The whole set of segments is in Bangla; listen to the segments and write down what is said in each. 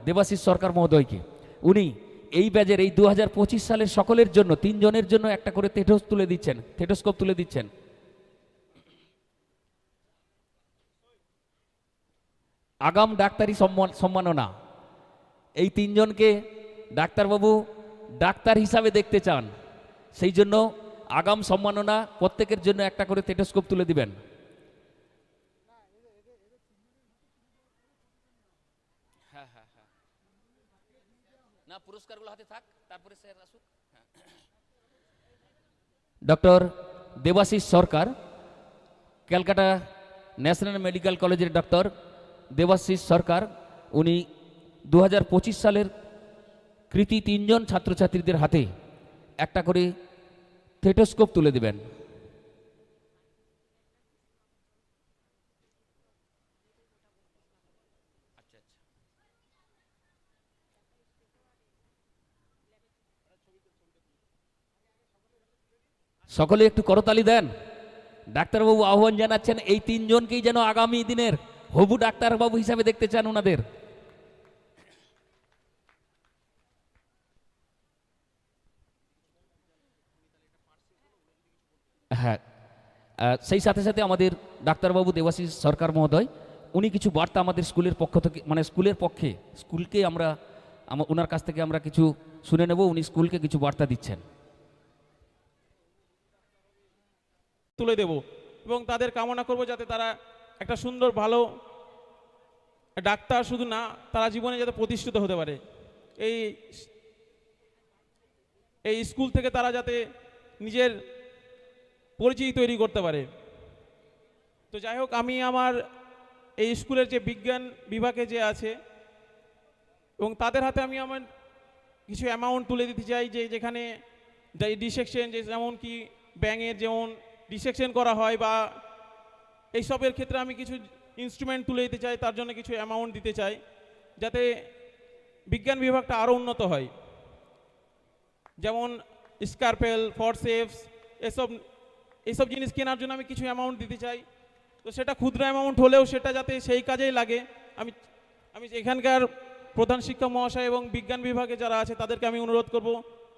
দেবাশিস সরকার মহোদয়কে। উনি এই ব্যাজের এই 2025 সালের সকলের জন্য 3 জনের জন্য একটা করে থেটোস্কোপ তুলে দিচ্ছেন। আগাম ডাক্তারি সম্মাননা, এই 3 জনকে ডাক্তারবাবু ডাক্তার হিসাবে দেখতে চান, সেই জন্য আগাম সম্মাননা প্রত্যেকের জন্য একটা করে থেটোস্কোপ তুলে দিবেন। না, পুরস্কারগুলো হাতে থাক, তারপরে স্যার আসুক। ডক্টর দেবাশিস সরকার, ক্যালকাটা ন্যাশনাল মেডিকেল কলেজের ডক্টর দেবাশিস সরকার, উনি 2025 সালের কৃতি 3 জন ছাত্রছাত্রীদের হাতে একটা করে থেটোস্কোপ তুলে দেবেন। সকলে একটু করতালি দেন। ডাক্তারবাবু আহ্বান জানাচ্ছেন এই 3 জনকেই যেন আগামী দিনের হবু ডাক্তারবাবু হিসাবে দেখতে চান ওনাদের। হ্যাঁ, সেই সাথে সাথে আমাদের ডাক্তারবাবু দেবাশিস সরকার মহোদয়, উনি কিছু বার্তা আমাদের স্কুলের পক্ষ থেকে, মানে স্কুলের পক্ষে, স্কুলকে আমরা ওনার কাছ থেকে আমরা কিছু শুনে নেব। উনি স্কুলকে কিছু বার্তা দিচ্ছেন। তুলে দেব এবং তাদের কামনা করব যাতে তারা একটা সুন্দর ভালো ডাক্তার শুধু না, তারা জীবনে যাতে প্রতিষ্ঠিত হতে পারে। এই স্কুল থেকে তারা যাতে নিজের পরিচিতি তৈরি করতে পারে। তো যাই হোক, আমি আমার এই স্কুলের যে বিজ্ঞান বিভাগে যে আছে এবং তাদের হাতে আমি আমার কিছু অ্যামাউন্ট তুলে দিতে চাই, যে যেখানে ডিসেকশন, যে যেমন কি ব্যাঙের যেমন ডিসেকশন করা হয় বা এইসবের ক্ষেত্রে আমি কিছু ইনস্ট্রুমেন্ট তুলে দিতে চাই, তার জন্য কিছু অ্যামাউন্ট দিতে চাই যাতে বিজ্ঞান বিভাগটা আরও উন্নত হয়। যেমন স্কারপেল, ফরসেপস, এইসব জিনিস কেনার জন্য আমি কিছু অ্যামাউন্ট দিতে চাই। তো সেটা ক্ষুদ্র অ্যামাউন্ট হলেও সেটা যাতে সেই কাজেই লাগে। আমি এখানকার প্রধান শিক্ষক মহাশয় এবং বিজ্ঞান বিভাগে যারা আছে তাদেরকে আমি অনুরোধ করব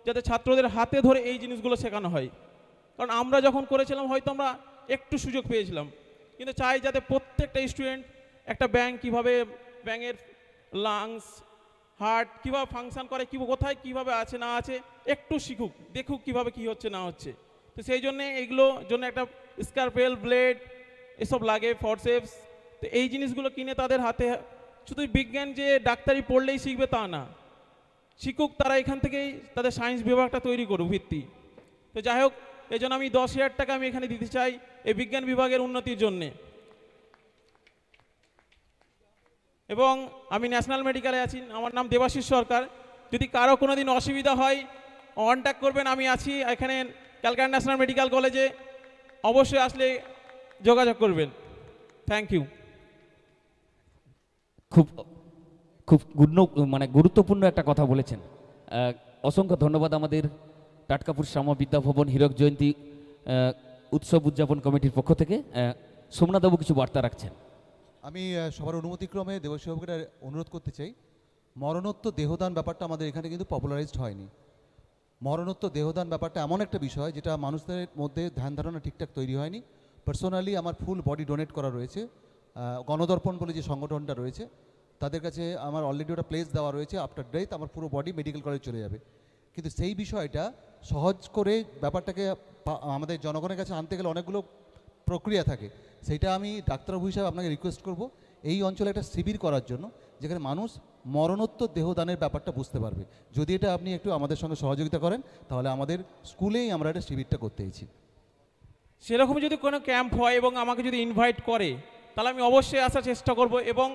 যাতে ছাত্রদের হাতে ধরে এই জিনিসগুলো শেখানো হয়। কারণ আমরা যখন করেছিলাম হয়তো আমরা একটু সুযোগ পেয়েছিলাম, কিন্তু চাই যাতে প্রত্যেকটা স্টুডেন্ট একটা কীভাবে ব্যাঙের লাংস, হার্ট কীভাবে ফাংশন করে, কোথায় কীভাবে আছে না আছে একটু শিখুক, দেখুক কীভাবে কী হচ্ছে না হচ্ছে। তো সেই জন্যে এইগুলো জন্য একটা স্কারপেল, ব্লেড এসব লাগে, ফরসেপস। তো এই জিনিসগুলো কিনে তাদের হাতে, শুধু বিজ্ঞান যে ডাক্তারি পড়লেই শিখবে তা না, শিখুক তারা এখান থেকেই তাদের সায়েন্স বিভাগটা তৈরি করুক ভিত্তি। তো যাই হোক, এই জন্য আমি 10,000 টাকা আমি এখানে দিতে চাই এই বিজ্ঞান বিভাগের উন্নতির জন্যে। এবং আমি ন্যাশনাল মেডিকেলে আছি, আমার নাম দেবাশিস সরকার। যদি কারো কোনো দিন অসুবিধা হয় কন্ট্যাক্ট করবেন, আমি আছি এখানে ক্যালকাটা ন্যাশনাল মেডিকেল কলেজে, অবশ্যই আসলে যোগাযোগ করবেন। Thank you. খুব খুব গুরুত্বপূর্ণ একটা কথা বলেছেন। অসংখ্য ধন্যবাদ আমাদের টাটকাপুর শ্যামা বিদ্যাভবন হীরক জয়ন্তী উৎসব উদযাপন কমিটির পক্ষ থেকে। সোমনাথবাবু কিছু বার্তা রাখছেন। আমি সবার অনুমতিক্রমে দেবশিবাবুকে অনুরোধ করতে চাই, মরণোত্তর দেহদান ব্যাপারটা আমাদের এখানে কিন্তু পপুলারাইজড হয়নি। মরণোত্তর দেহদান ব্যাপারটা এমন একটা বিষয় যেটা মানুষদের মধ্যে ধ্যান ধারণা ঠিকঠাক তৈরি হয়নি। পার্সোনালি আমার ফুল বডি ডোনেট করা রয়েছে, গণদর্পণ বলে যে সংগঠনটা রয়েছে তাদের কাছে আমার অলরেডি ওটা প্লেস দেওয়া রয়েছে। আফটার ডেথ আমার পুরো বডি মেডিকেল কলেজ চলে যাবে। কিন্তু সেই বিষয়টা সহজ করে ব্যাপারটাকে আমাদের জনগণের কাছে আনতে গেলে অনেকগুলো প্রক্রিয়া থাকে। সেইটা আমি ডাক্তারবাবু হিসাবে আপনাকে রিকোয়েস্ট করব এই অঞ্চলে একটা শিবির করার জন্য, যেখানে মানুষ মরণোত্তর দেহদানের ব্যাপারটা বুঝতে পারবে। যদি এটা আপনি একটু আমাদের সঙ্গে সহযোগিতা করেন তাহলে আমাদের স্কুলেই আমরা একটা শিবিরটা করতে চাইছি। সেরকম যদি কোনো ক্যাম্প হয় এবং আমাকে যদি ইনভাইট করে তাহলে আমি অবশ্যই আসার চেষ্টা করব। এবং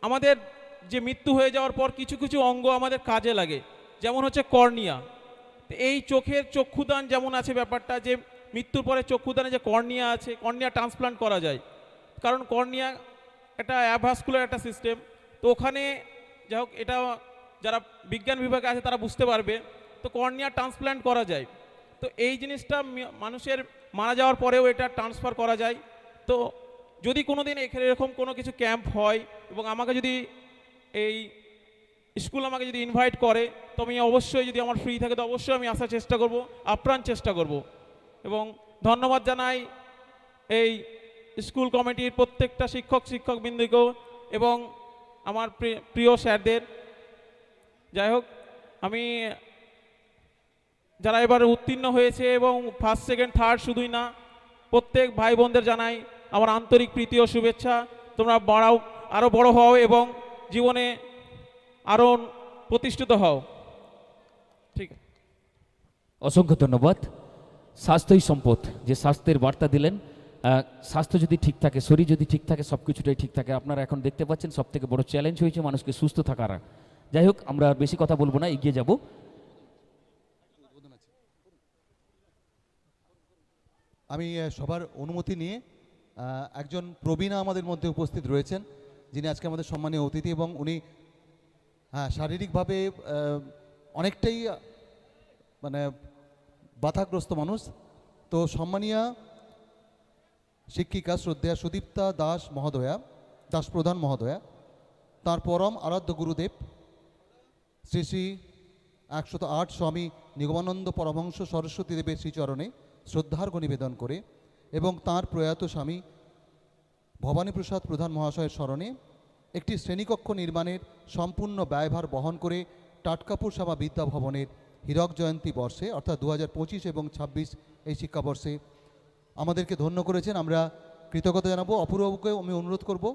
আমাদের যে মৃত্যু হয়ে যাওয়ার পর কিছু কিছু অঙ্গ আমাদের কাজে লাগে, যেমন হচ্ছে কর্নিয়া। এই চোখের চক্ষুদান যেমন আছে ব্যাপারটা, যে মৃত্যুর পরে চক্ষুদানে যে কর্নিয়া আছে, কর্নিয়া ট্রান্সপ্লান্ট করা যায়, কারণ কর্নিয়া একটা অ্যাভাসকুলার একটা সিস্টেম। তো ওখানে যাই হোক, এটা যারা বিজ্ঞান বিভাগে আছে তারা বুঝতে পারবে। তো কর্নিয়া ট্রান্সপ্লান্ট করা যায়। তো এই জিনিসটা মানুষের মারা যাওয়ার পরেও এটা ট্রান্সফার করা যায়। তো যদি কোনো দিন এখানে এরকম কোনো কিছু ক্যাম্প হয় এবং আমাকে যদি এই স্কুল আমাকে যদি ইনভাইট করে তো আমি অবশ্যই, যদি আমার ফ্রি থাকে তো অবশ্যই আমি আসার চেষ্টা করব, আপ্রাণ চেষ্টা করব। এবং ধন্যবাদ জানাই এই স্কুল কমিটির প্রত্যেকটা শিক্ষকবৃন্দকেও এবং আমার প্রিয় স্যারদের। যাই হোক, আমি যারা এবারে উত্তীর্ণ হয়েছে এবং ফার্স্ট সেকেন্ড থার্ড শুধুই না, প্রত্যেক ভাই বোনদের জানাই আমার আন্তরিক প্রীতি ও শুভেচ্ছা। তোমরা বাড়াও, আরও বড় হও এবং জীবনে আরও প্রতিষ্ঠিত হও। ঠিক আছে, অসংখ্য ধন্যবাদ। স্বাস্থ্যই সম্পদ, যে স্বাস্থ্যের বার্তা দিলেন। স্বাস্থ্য যদি ঠিক থাকে, শরীর যদি ঠিক থাকে, সব কিছুটাই ঠিক থাকে। আপনারা এখন দেখতে পাচ্ছেন সব থেকে বড় চ্যালেঞ্জ হয়েছে মানুষকে সুস্থ থাকার। যাই হোক, আমরা আর বেশি কথা বলবো না, এগিয়ে যাব। আমি সবার অনুমতি নিয়ে একজন প্রবীণা আমাদের মধ্যে উপস্থিত রয়েছেন, যিনি আজকে আমাদের সম্মানীয় অতিথি, এবং উনি শারীরিকভাবে অনেকটাই মানে বাধাগ্রস্ত মানুষ। তো সম্মানীয়া শিক্ষিকা শ্রদ্ধেয়া সুদীপ্তা দাস প্রধান মহোদয়া, তার পরম আরাধ্য গুরুদেব শ্রী শ্রী 108 স্বামী নিগমানন্দ পরমহংস সরস্বতী দেবের শ্রীচরণে শ্রদ্ধার্ঘ্য নিবেদন করে এবং তাঁর প্রয়াত স্বামী ভবানীপ্রসাদ প্রধান মহাশয়ের স্মরণে একটি শ্রেণীকক্ষ নির্মাণের সম্পূর্ণ ব্যয়ভার বহন করে টাটকাপুর শ্যামা বিদ্যা ভবনের হীরক জয়ন্তী বর্ষে অর্থাৎ 2025 এবং 26 এই শিক্ষাবর্ষে আমাদেরকে ধন্য করেছেন। আমরা কৃতজ্ঞতা জানাবো। অপূর্বকে আমি অনুরোধ করব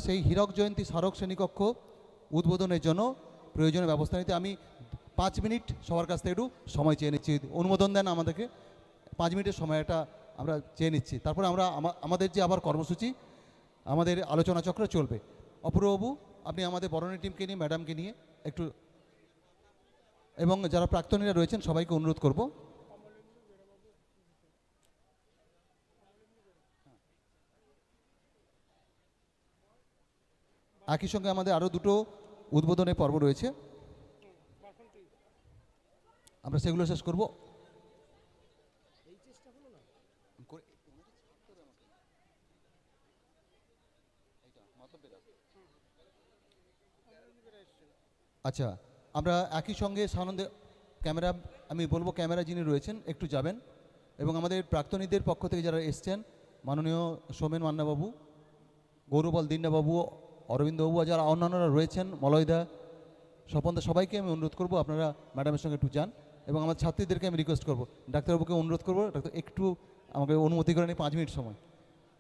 সেই হীরক জয়ন্তী স্মারক শ্রেণীকক্ষ উদ্বোধনের জন্য প্রয়োজনীয় ব্যবস্থা নিতে। আমি 5 মিনিট সবার কাছ থেকে একটু সময় চেয়ে নিচ্ছি, অনুমোদন দেন আমাদেরকে। 5 মিনিটের সময়টা আমরা চেয়ে নিচ্ছি, তারপরে আমরা আমাদের যে আবার কর্মসূচি, আমাদের আলোচনা চক্র চলবে। অপূর্ববাবু, আপনি আমাদের বরণী টিমকে নিয়ে, ম্যাডামকে নিয়ে একটু, এবং যারা প্রাক্তনীরা রয়েছেন সবাইকে অনুরোধ করব। একই সঙ্গে আমাদের আরও দুটো উদ্বোধনের পর্ব রয়েছে, আমরা সেগুলো শেষ করব। আচ্ছা, আমরা একই সঙ্গে সানন্দে ক্যামেরা, আমি বলবো ক্যামেরা যিনি রয়েছেন একটু যাবেন, এবং আমাদের প্রাক্তনীদের পক্ষ থেকে যারা এসছেন, মাননীয় সোমেন মান্নাবাবু, গৌরবল দিন্নাবাবু, অরবিন্দবাবু, আর যারা অন্যান্যরা রয়েছেন, মলয়দা, স্বপনদা, সবাইকে আমি অনুরোধ করব আপনারা ম্যাডামের সঙ্গে একটু যান। এবং আমার ছাত্রীদেরকে আমি রিকোয়েস্ট করব, ডাক্তারবাবুকে অনুরোধ করবো ডাক্তার একটু আমাকে অনুমতি করে নিই 5 মিনিট সময়।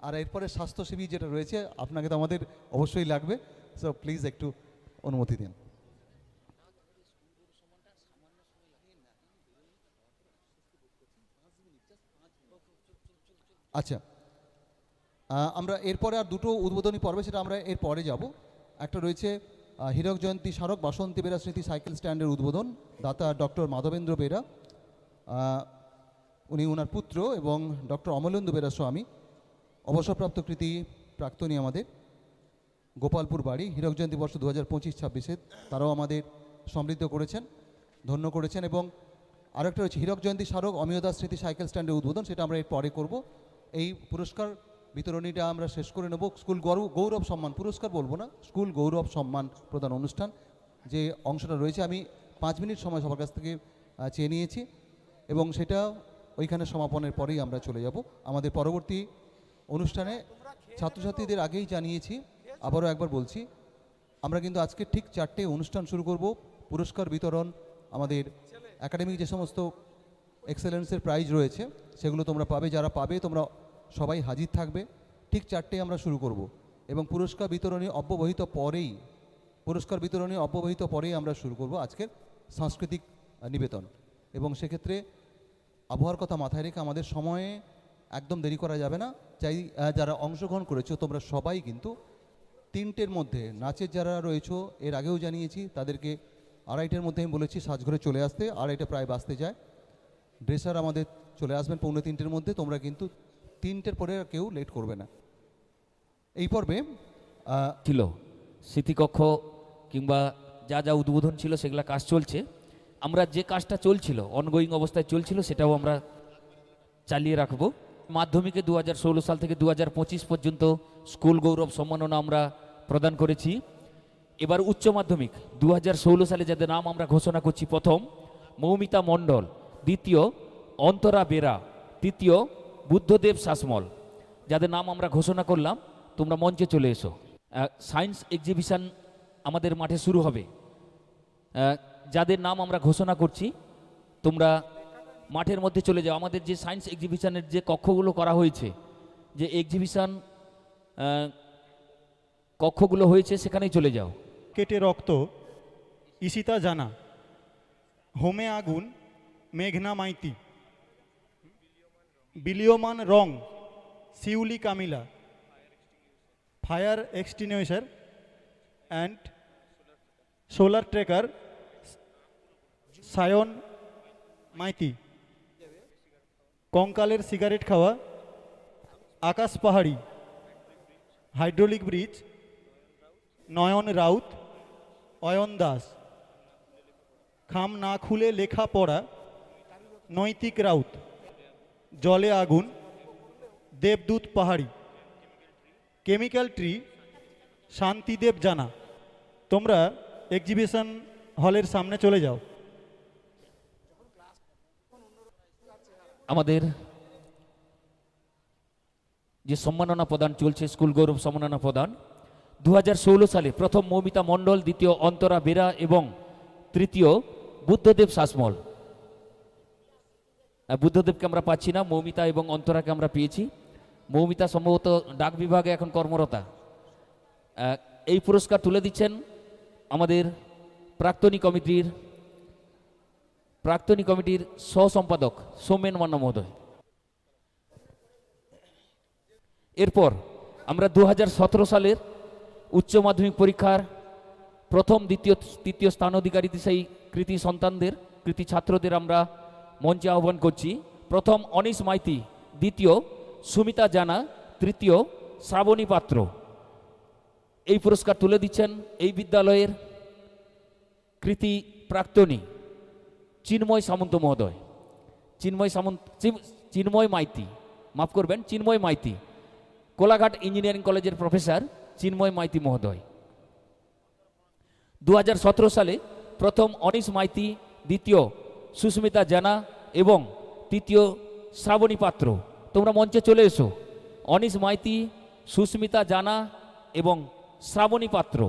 আর এরপরে স্বাস্থ্যসেবী যেটা রয়েছে, আপনাকে তো আমাদের অবশ্যই লাগবে, সো প্লিজ একটু অনুমতি দিন। আচ্ছা, আমরা এরপরে আর দুটো উদ্বোধনী পর্বে, সেটা আমরা এর পরে যাব। একটা রয়েছে হীরক জয়ন্তী স্মারক বাসন্তী বেরা স্মৃতি সাইকেল স্ট্যান্ডের উদ্বোধন, দাতা ডক্টর মাধবেন্দ্র বেরা, উনি ওনার পুত্র, এবং ডক্টর অমলেন্দু বেরা স্বামী, অবসরপ্রাপ্ত কৃতি প্রাক্তনী, আমাদের গোপালপুর বাড়ি। হীরক জয়ন্তী বর্ষ 2025-26 তারাও আমাদের সমৃদ্ধ করেছেন, ধন্য করেছেন। এবং আরেকটা রয়েছে হীরক জয়ন্তী স্মারক অমিয় দাস স্মৃতি সাইকেল স্ট্যান্ডের উদ্বোধন, সেটা আমরা এর পরে করব। এই পুরস্কার বিতরণীটা আমরা শেষ করে নেব। স্কুল গৌরব সম্মান পুরস্কার বলবো না, স্কুল গৌরব সম্মান প্রদান অনুষ্ঠান যে অংশটা রয়েছে, আমি 5 মিনিট সময় সবার কাছ থেকে চেয়ে নিয়েছি, এবং সেটা ওইখানে সমাপনের পরেই আমরা চলে যাব আমাদের পরবর্তী অনুষ্ঠানে। ছাত্রছাত্রীদের আগেই জানিয়েছি, আবারও একবার বলছি, আমরা কিন্তু আজকে ঠিক 4টে অনুষ্ঠান শুরু করব। পুরস্কার বিতরণ, আমাদের একাডেমিক যে সমস্ত এক্সেলেন্সের প্রাইজ রয়েছে সেগুলো তোমরা পাবে, যারা পাবে তোমরা সবাই হাজির থাকবে। ঠিক 4টে আমরা শুরু করব, এবং পুরস্কার বিতরণী অব্যবহিত পরেই আমরা শুরু করব আজকের সাংস্কৃতিক নিবেদন। এবং সেক্ষেত্রে আবহাওয়ার কথা মাথায় রেখে আমাদের সময়ে একদম দেরি করা যাবে না। চাই যারা অংশগ্রহণ করেছো তোমরা সবাই কিন্তু 3টের মধ্যে, নাচের যারা রয়েছো এর আগেও জানিয়েছি তাদেরকে 2:30-এর মধ্যে আমি বলেছি সাজঘরে চলে আসতে, 2:30 প্রায় বাজতে যায়। ড্রেসার আমাদের চলে আসবেন 2:45-এর মধ্যে। তোমরা কিন্তু 3টের পরে কেউ লেট করবে না। এই পর্বে ছিল স্মৃতিকক্ষ কিংবা যা যা উদ্বোধন ছিল সেগুলো কাজ চলছে। আমরা যে কাজটা চলছিল, অনগোয়িং অবস্থায় চলছিল, সেটাও আমরা চালিয়ে রাখবো। মাধ্যমিকে 2016 সাল থেকে 2025 পর্যন্ত স্কুল গৌরব সম্মাননা আমরা প্রদান করেছি। এবার উচ্চ মাধ্যমিক 2016 সালে যাদের নাম আমরা ঘোষণা করছি, প্রথম মৌমিতা মণ্ডল, দ্বিতীয় অন্তরা বেরা, তৃতীয় বুদ্ধদেব শাসমল। যাদের নাম আমরা ঘোষণা করলাম তোমরা মঞ্চে চলে এসো। সায়েন্স এক্সিবিশন আমাদের মাঠে শুরু হবে। যাদের নাম আমরা ঘোষণা করছি তোমরা মাঠের মধ্যে চলে যাও। আমাদের যে সায়েন্স এক্সিবিশনের যে কক্ষগুলো করা হয়েছে, যে এক্সিবিশন কক্ষগুলো হয়েছে সেখানেই চলে যাও। কেটে রক্ত ঈশিতা জানা, হোমে আগুন মেঘনা মাইতি, বিলিয়মান রং Shiuli Kamila, fire extinguisher and solar trekker Sayan Maiti, কঙ্কালের সিগারেট খাওয়া আকাশ পাহাড়ি, হাইড্রোলিক ব্রিজ নয়ন রাউত, অয়ন দাস, খাম না খুলে লেখা পড়া নৈতিক রাউত, জলে আগুন দেবদূত পাহাড়ি, কেমিক্যাল ট্রি শান্তিদেব জানা। তোমরা এক্সিবিশন হলের সামনে চলে যাও। আমাদের যে সম্মাননা প্রদান চলছে, স্কুল গৌরব সম্মাননা প্রদান, 2016 সালে প্রথম মৌমিতা মণ্ডল, দ্বিতীয় অন্তরা বেরা এবং তৃতীয় বুদ্ধদেব শাসমল। বুদ্ধদেবকে আমরা পাচ্ছি না, মৌমিতা এবং অন্তরাকে আমরা পেয়েছি। মৌমিতা সম্ভবত ডাক বিভাগে এখন কর্মরতা। এই পুরস্কার তুলে দিচ্ছেন আমাদের প্রাক্তনী কমিটির সহ সম্পাদক সৌমেন মান্না মহোদয়। এরপর আমরা 2017 সালের উচ্চ মাধ্যমিক পরীক্ষার প্রথম, দ্বিতীয়, তৃতীয় স্থান অধিকারী সেই কৃতি সন্তানদের, কৃতি ছাত্রদের আমরা মঞ্চে আহ্বান করছি। প্রথম অনিশ মাইতি, দ্বিতীয় সুমিতা জানা, তৃতীয় শ্রাবণী পাত্র। এই পুরস্কার তুলে দিচ্ছেন এই বিদ্যালয়ের কৃতি প্রাক্তনী চিন্ময় সামন্ত মহোদয়। চিন্ময় মাইতি, মাফ করবেন, চিন্ময় মাইতি, কোলাঘাট ইঞ্জিনিয়ারিং কলেজের প্রফেসর চিন্ময় মাইতি মহোদয়। 2017 সালে প্রথম অনিশ মাইতি, দ্বিতীয় সুস্মিতা জানা এবং তৃতীয় শ্রাবণী পাত্র। তোমরা মঞ্চে চলে এসো। অনিশ মাইতি, সুস্মিতা জানা এবং শ্রাবণী পাত্র।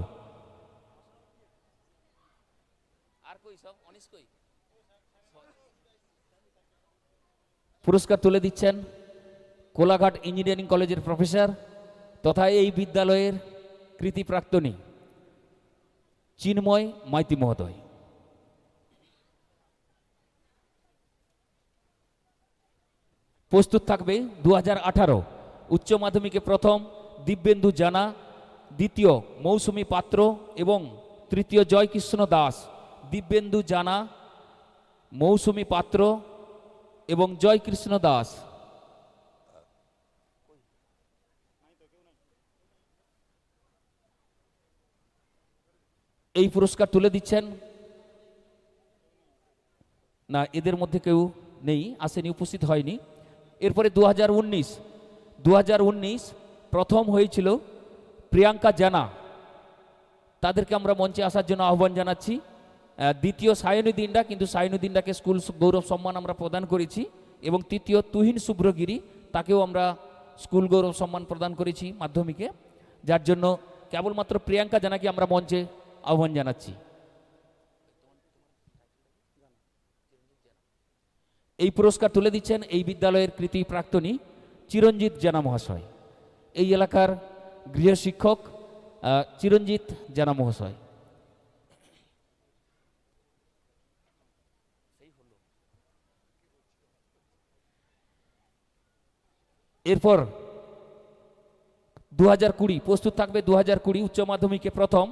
পুরস্কার তুলে দিচ্ছেন কোলাঘাট ইঞ্জিনিয়ারিং কলেজের প্রফেসর তথা এই বিদ্যালয়ের কৃতি প্রাক্তনী চিন্ময় মাইতি মহোদয়। প্রস্তুত থাকবে 2018 উচ্চ মাধ্যমিকে প্রথম দিব্যেন্দু জানা, দ্বিতীয় মৌসুমী পাত্র এবং তৃতীয় জয়কৃষ্ণ দাস। দিব্যেন্দু জানা, মৌসুমী পাত্র এবং জয়কৃষ্ণ দাস। এই পুরস্কার তুলে দিচ্ছেন, না এদের মধ্যে কেউ নেই, আসেনি, উপস্থিত হয়নি। এরপরে 2019 প্রথম হয়েছিল প্রিয়াঙ্কা জানা, তাদেরকে আমরা মঞ্চে আসার জন্য আহ্বান জানাচ্ছি। দ্বিতীয় সায়নুদ্দিনরা, কিন্তু সায়নুদ্দিনরাকে স্কুল গৌরব সম্মান আমরা প্রদান করেছি এবং তৃতীয় তুহিন শুভ্রগিরি, তাকেও আমরা স্কুল গৌরব সম্মান প্রদান করেছি মাধ্যমিকে, যার জন্য কেবলমাত্র প্রিয়াঙ্কা জানাকে আমরা মঞ্চে আহ্বান জানাচ্ছি। এই পুরস্কার তুলে দিচ্ছেন এই বিদ্যালয়ের কৃতি প্রাক্তনী চিরঞ্জিত জানা মহাশয়, এই এলাকার গৃহশিক্ষক চিরঞ্জিত জানা মহাশয়। এরপর 2020 প্রস্তুত থাকবে 2020 উচ্চ মাধ্যমিকে প্রথম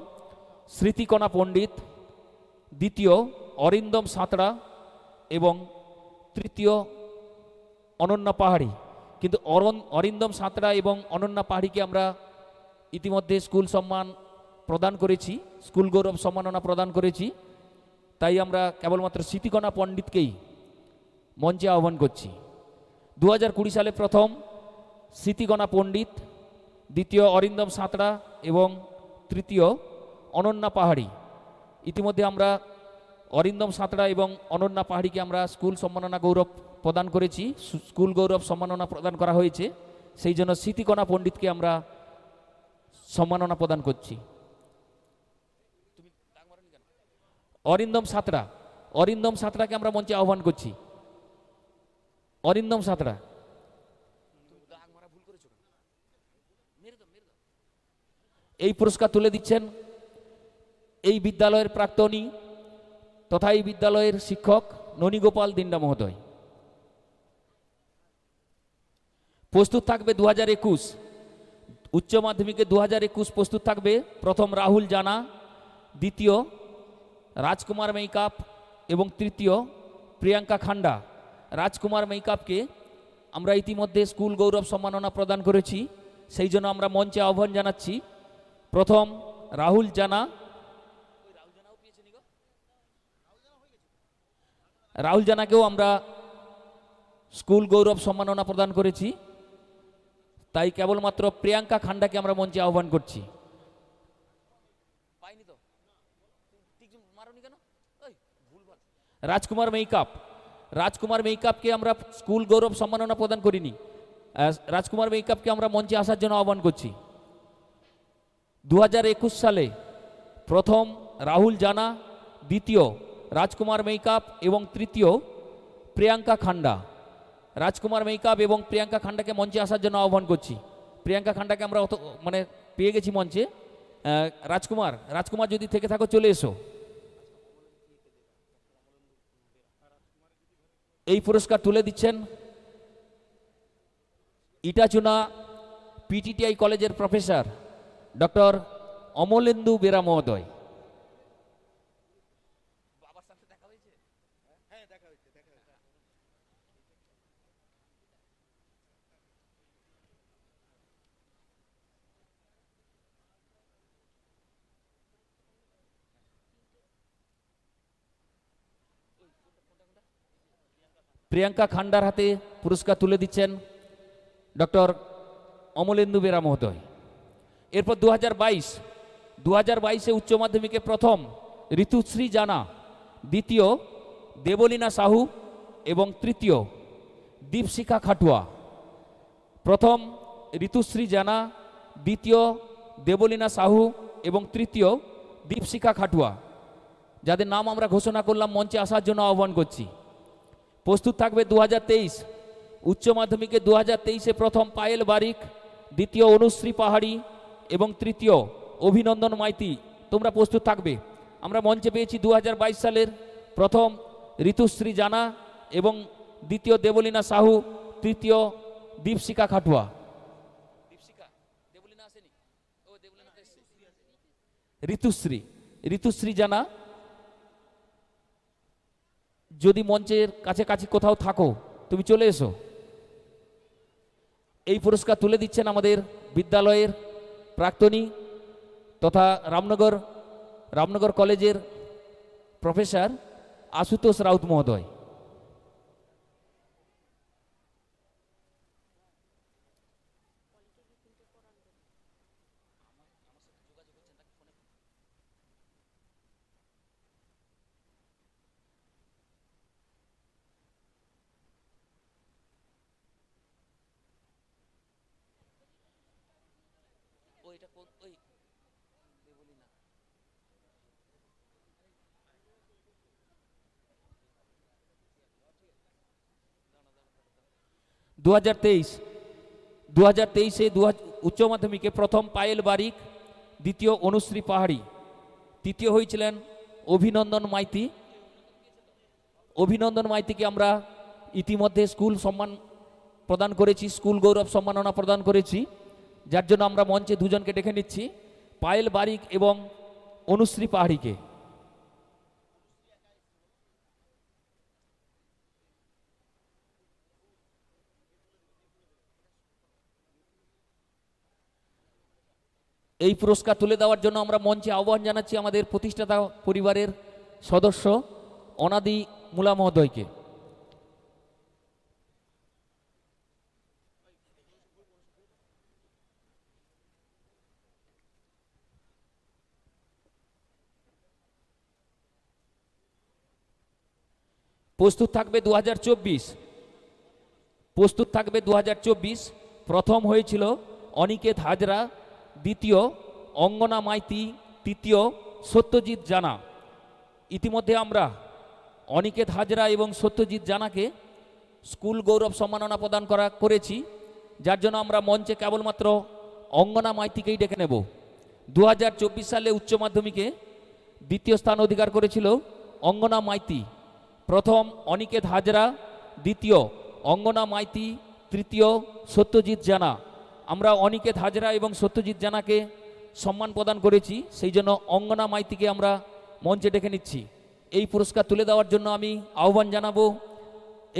স্মৃতিকণা পণ্ডিত, দ্বিতীয় অরিন্দম সাঁতরা এবং তৃতীয় অনন্যা পাহাড়ি। কিন্তু অরিন্দম সাঁতরা এবং অনন্যা পাহাড়িকে আমরা ইতিমধ্যে স্কুল সম্মান প্রদান করেছি, স্কুল গৌরব সম্মাননা প্রদান করেছি, তাই আমরা কেবলমাত্র স্মৃতিকণা পণ্ডিতকেই মঞ্চে আহ্বান করছি। 2020 সালে প্রথম স্মৃতিকণা পণ্ডিত, দ্বিতীয় অরিন্দম সাঁতরা এবং তৃতীয় অনন্যা পাহাড়ি। ইতিমধ্যে আমরা অরিন্দম সাঁতরা এবং অনন্যা পাহাড়িকে আমরা স্কুল সম্মাননা গৌরব প্রদান করেছি, স্কুল গৌরব সম্মাননা প্রদান করা হয়েছে। সেই জন্য স্মৃতিকণা পণ্ডিতকে আমরা সম্মাননা প্রদান করছি। অরিন্দম সাঁতরা, অরিন্দম সাঁতরাকে আমরা মঞ্চে আহ্বান করছি। অরিন্দম সাঁতরা, এই পুরস্কার তুলে দিচ্ছেন এই বিদ্যালয়ের প্রাক্তনী তথা এই বিদ্যালয়ের শিক্ষক ননীগোপাল দিন্ডা মহোদয়। প্রস্তুত থাকবে 2021 উচ্চ মাধ্যমিকে 2021 প্রস্তুত থাকবে প্রথম রাহুল জানা, দ্বিতীয় রাজকুমার মেকআপ এবং তৃতীয় প্রিয়াঙ্কা খান্ডা। রাজকুমার মেকআপকে আমরা ইতিমধ্যে স্কুল গৌরব সম্মাননা প্রদান করেছি, সেই জন্য আমরা মঞ্চে আহ্বান জানাচ্ছি প্রথম রাহুল জানা, রাহুল জানাকেও আমরা স্কুল গৌরব সম্মাননা প্রদান করেছি, তাই কেবলমাত্র প্রিয়াঙ্কা খান্ডাকে আমরা মঞ্চে আহ্বান করছি। রাজকুমার মেকআপ, রাজকুমার মেকআপকে আমরা স্কুল গৌরব সম্মাননা প্রদান করিনি, রাজকুমার মেকআপকে আমরা মঞ্চে আসার জন্য আহ্বান করছি। 2021 সালে প্রথম রাহুল জানা, দ্বিতীয় রাজকুমার মেকআপ এবং তৃতীয় প্রিয়াঙ্কা খান্ডা। রাজকুমার মেকআপ এবং প্রিয়াঙ্কা খান্ডাকে মঞ্চে আসার জন্য আহ্বান করছি। প্রিয়াঙ্কা খান্ডাকে আমরা পেয়ে গেছি মঞ্চে। রাজকুমার, রাজকুমার যদি থেকে থাকো চলে এসো। এই পুরস্কার তুলে দিচ্ছেন ইটাচুনা পিটিটিআই কলেজের প্রফেসর ডক্টর অমলেন্দু বেরা মহোদয়। প্রিয়াঙ্কা খান্ডার হাতে পুরস্কার তুলে দিচ্ছেন ডক্টর অমলেন্দু বেরা মহোদয়। এরপর 2022 উচ্চ মাধ্যমিকে প্রথম ঋতুশ্রী জানা, দ্বিতীয় দেবলীনা সাহু এবং তৃতীয় দীপশিখা খাটুয়া। প্রথম ঋতুশ্রী জানা, দ্বিতীয় দেবলীনা সাহু এবং তৃতীয় দীপশিখা খাটুয়া, যাদের নাম আমরা ঘোষণা করলাম মঞ্চে আসার জন্য আহ্বান করছি। প্রস্তুত থাকবে 2023 উচ্চ মাধ্যমিকে 2023-এ প্রথম পায়েল বারিক, দ্বিতীয় অনুশ্রী পাহাড়ি এবং তৃতীয় অভিনন্দন মাইতি। তোমরা প্রস্তুত থাকবে। আমরা মঞ্চে পেয়েছি 2022 সালের প্রথম ঋতুশ্রী জানা এবং দ্বিতীয় দেবলীনা সাহু, তৃতীয় দীপশিখা খাটুয়া। ঋতুশ্রী, ঋতুশ্রী জানা, যদি মঞ্চের কাছাকাছি কোথাও থাকো তুমি চলে এসো। এই পুরস্কার তুলে দিচ্ছেন আমাদের বিদ্যালয়ের প্রাক্তনী তথা রামনগর কলেজের প্রফেসর আশুতোষ রাউত মহোদয়। ওই 2023-এ উচ্চ মাধ্যমিকে প্রথম পায়েল বারিক, দ্বিতীয় অনুশ্রী পাহাড়ি, তৃতীয় হয়েছিলেন অভিনন্দন মাইতি। অভিনন্দন মাইতিকে আমরা ইতিমধ্যে স্কুল সম্মান প্রদান করেছি, স্কুল গৌরব সম্মাননা প্রদান করেছি, যার জন্য আমরা মঞ্চে দুজনকে ডেকে নিচ্ছি, পায়েল বারিক এবং অনুশ্রী পাহাড়িকে। এই পুরস্কার তুলে দেওয়ার জন্য আমরা মঞ্চে আহ্বান জানাচ্ছি আমাদের প্রতিষ্ঠাতা পরিবারের সদস্য অনাদি মুলা মহোদয়কে। প্রস্তুত থাকবে 2024। প্রথম হয়েছিল অনিকেত হাজরা, দ্বিতীয় অঙ্গনা মাইতি, তৃতীয় সত্যজিৎ জানা। ইতিমধ্যে আমরা অনিকেত হাজরা এবং সত্যজিৎ জানাকে স্কুল গৌরব সম্মাননা প্রদান করেছি, যার জন্য আমরা মঞ্চে কেবলমাত্র অঙ্গনা মাইতিকেই ডেকে নেব। 2024 সালে উচ্চ মাধ্যমিকে দ্বিতীয় স্থান অধিকার করেছিল অঙ্গনা মাইতি, প্রথম অনিকেত হাজরা, দ্বিতীয় অঙ্গনা মাইতি, তৃতীয় সত্যজিৎ জানা। আমরা অনিকেত হাজরা এবং সত্যজিৎ জানাকে সম্মান প্রদান করেছি, সেই জন্য অঙ্গনা মাইতিকে আমরা মঞ্চে ডেকে নিচ্ছি। এই পুরস্কার তুলে দেওয়ার জন্য আমি আহ্বান জানাবো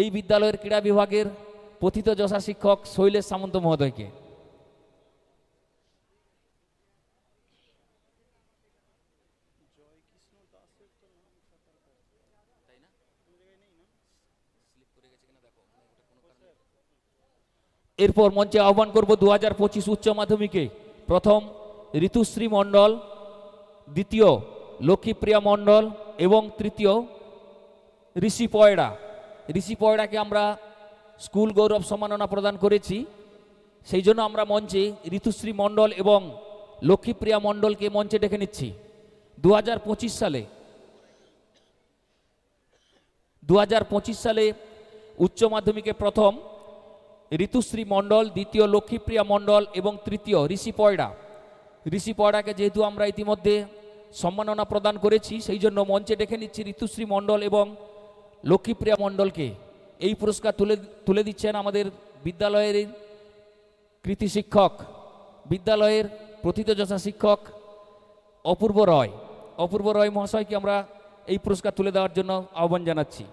এই বিদ্যালয়ের ক্রীড়া বিভাগের প্রথিতযশা শিক্ষক শৈলেশ সামন্ত মহোদয়কে। এরপর মঞ্চে আহ্বান করব 2025 উচ্চ মাধ্যমিকে প্রথম ঋতুশ্রী মণ্ডল, দ্বিতীয় লক্ষ্মীপ্রিয়া মণ্ডল এবং তৃতীয় ঋষি পয়ড়া। ঋষি পয়ড়াকে আমরা স্কুল গৌরব সম্মাননা প্রদান করেছি, সেই জন্য আমরা মঞ্চে ঋতুশ্রী মণ্ডল এবং লক্ষ্মীপ্রিয়া মণ্ডলকে মঞ্চে ডেকে নিচ্ছি। 2025 সালে উচ্চ মাধ্যমিকে প্রথম ঋতুশ্রী মণ্ডল, দ্বিতীয় লক্ষ্মীপ্রিয়া মণ্ডল এবং তৃতীয় ঋষি পয়ড়া। ঋষি পয়ড়াকে যেহেতু আমরা ইতিমধ্যে সম্মাননা প্রদান করেছি, সেই জন্য মঞ্চে ডেকে নিচ্ছি ঋতুশ্রী মণ্ডল এবং লক্ষ্মীপ্রিয়া মণ্ডলকে। এই পুরস্কার তুলে দিচ্ছেন আমাদের বিদ্যালয়ের কৃতি শিক্ষক, বিদ্যালয়ের প্রথিতযশা শিক্ষক অপূর্ব রয়। অপূর্ব রয় মহাশয়কে আমরা এই পুরস্কার তুলে দেওয়ার জন্য আহ্বান জানাচ্ছি।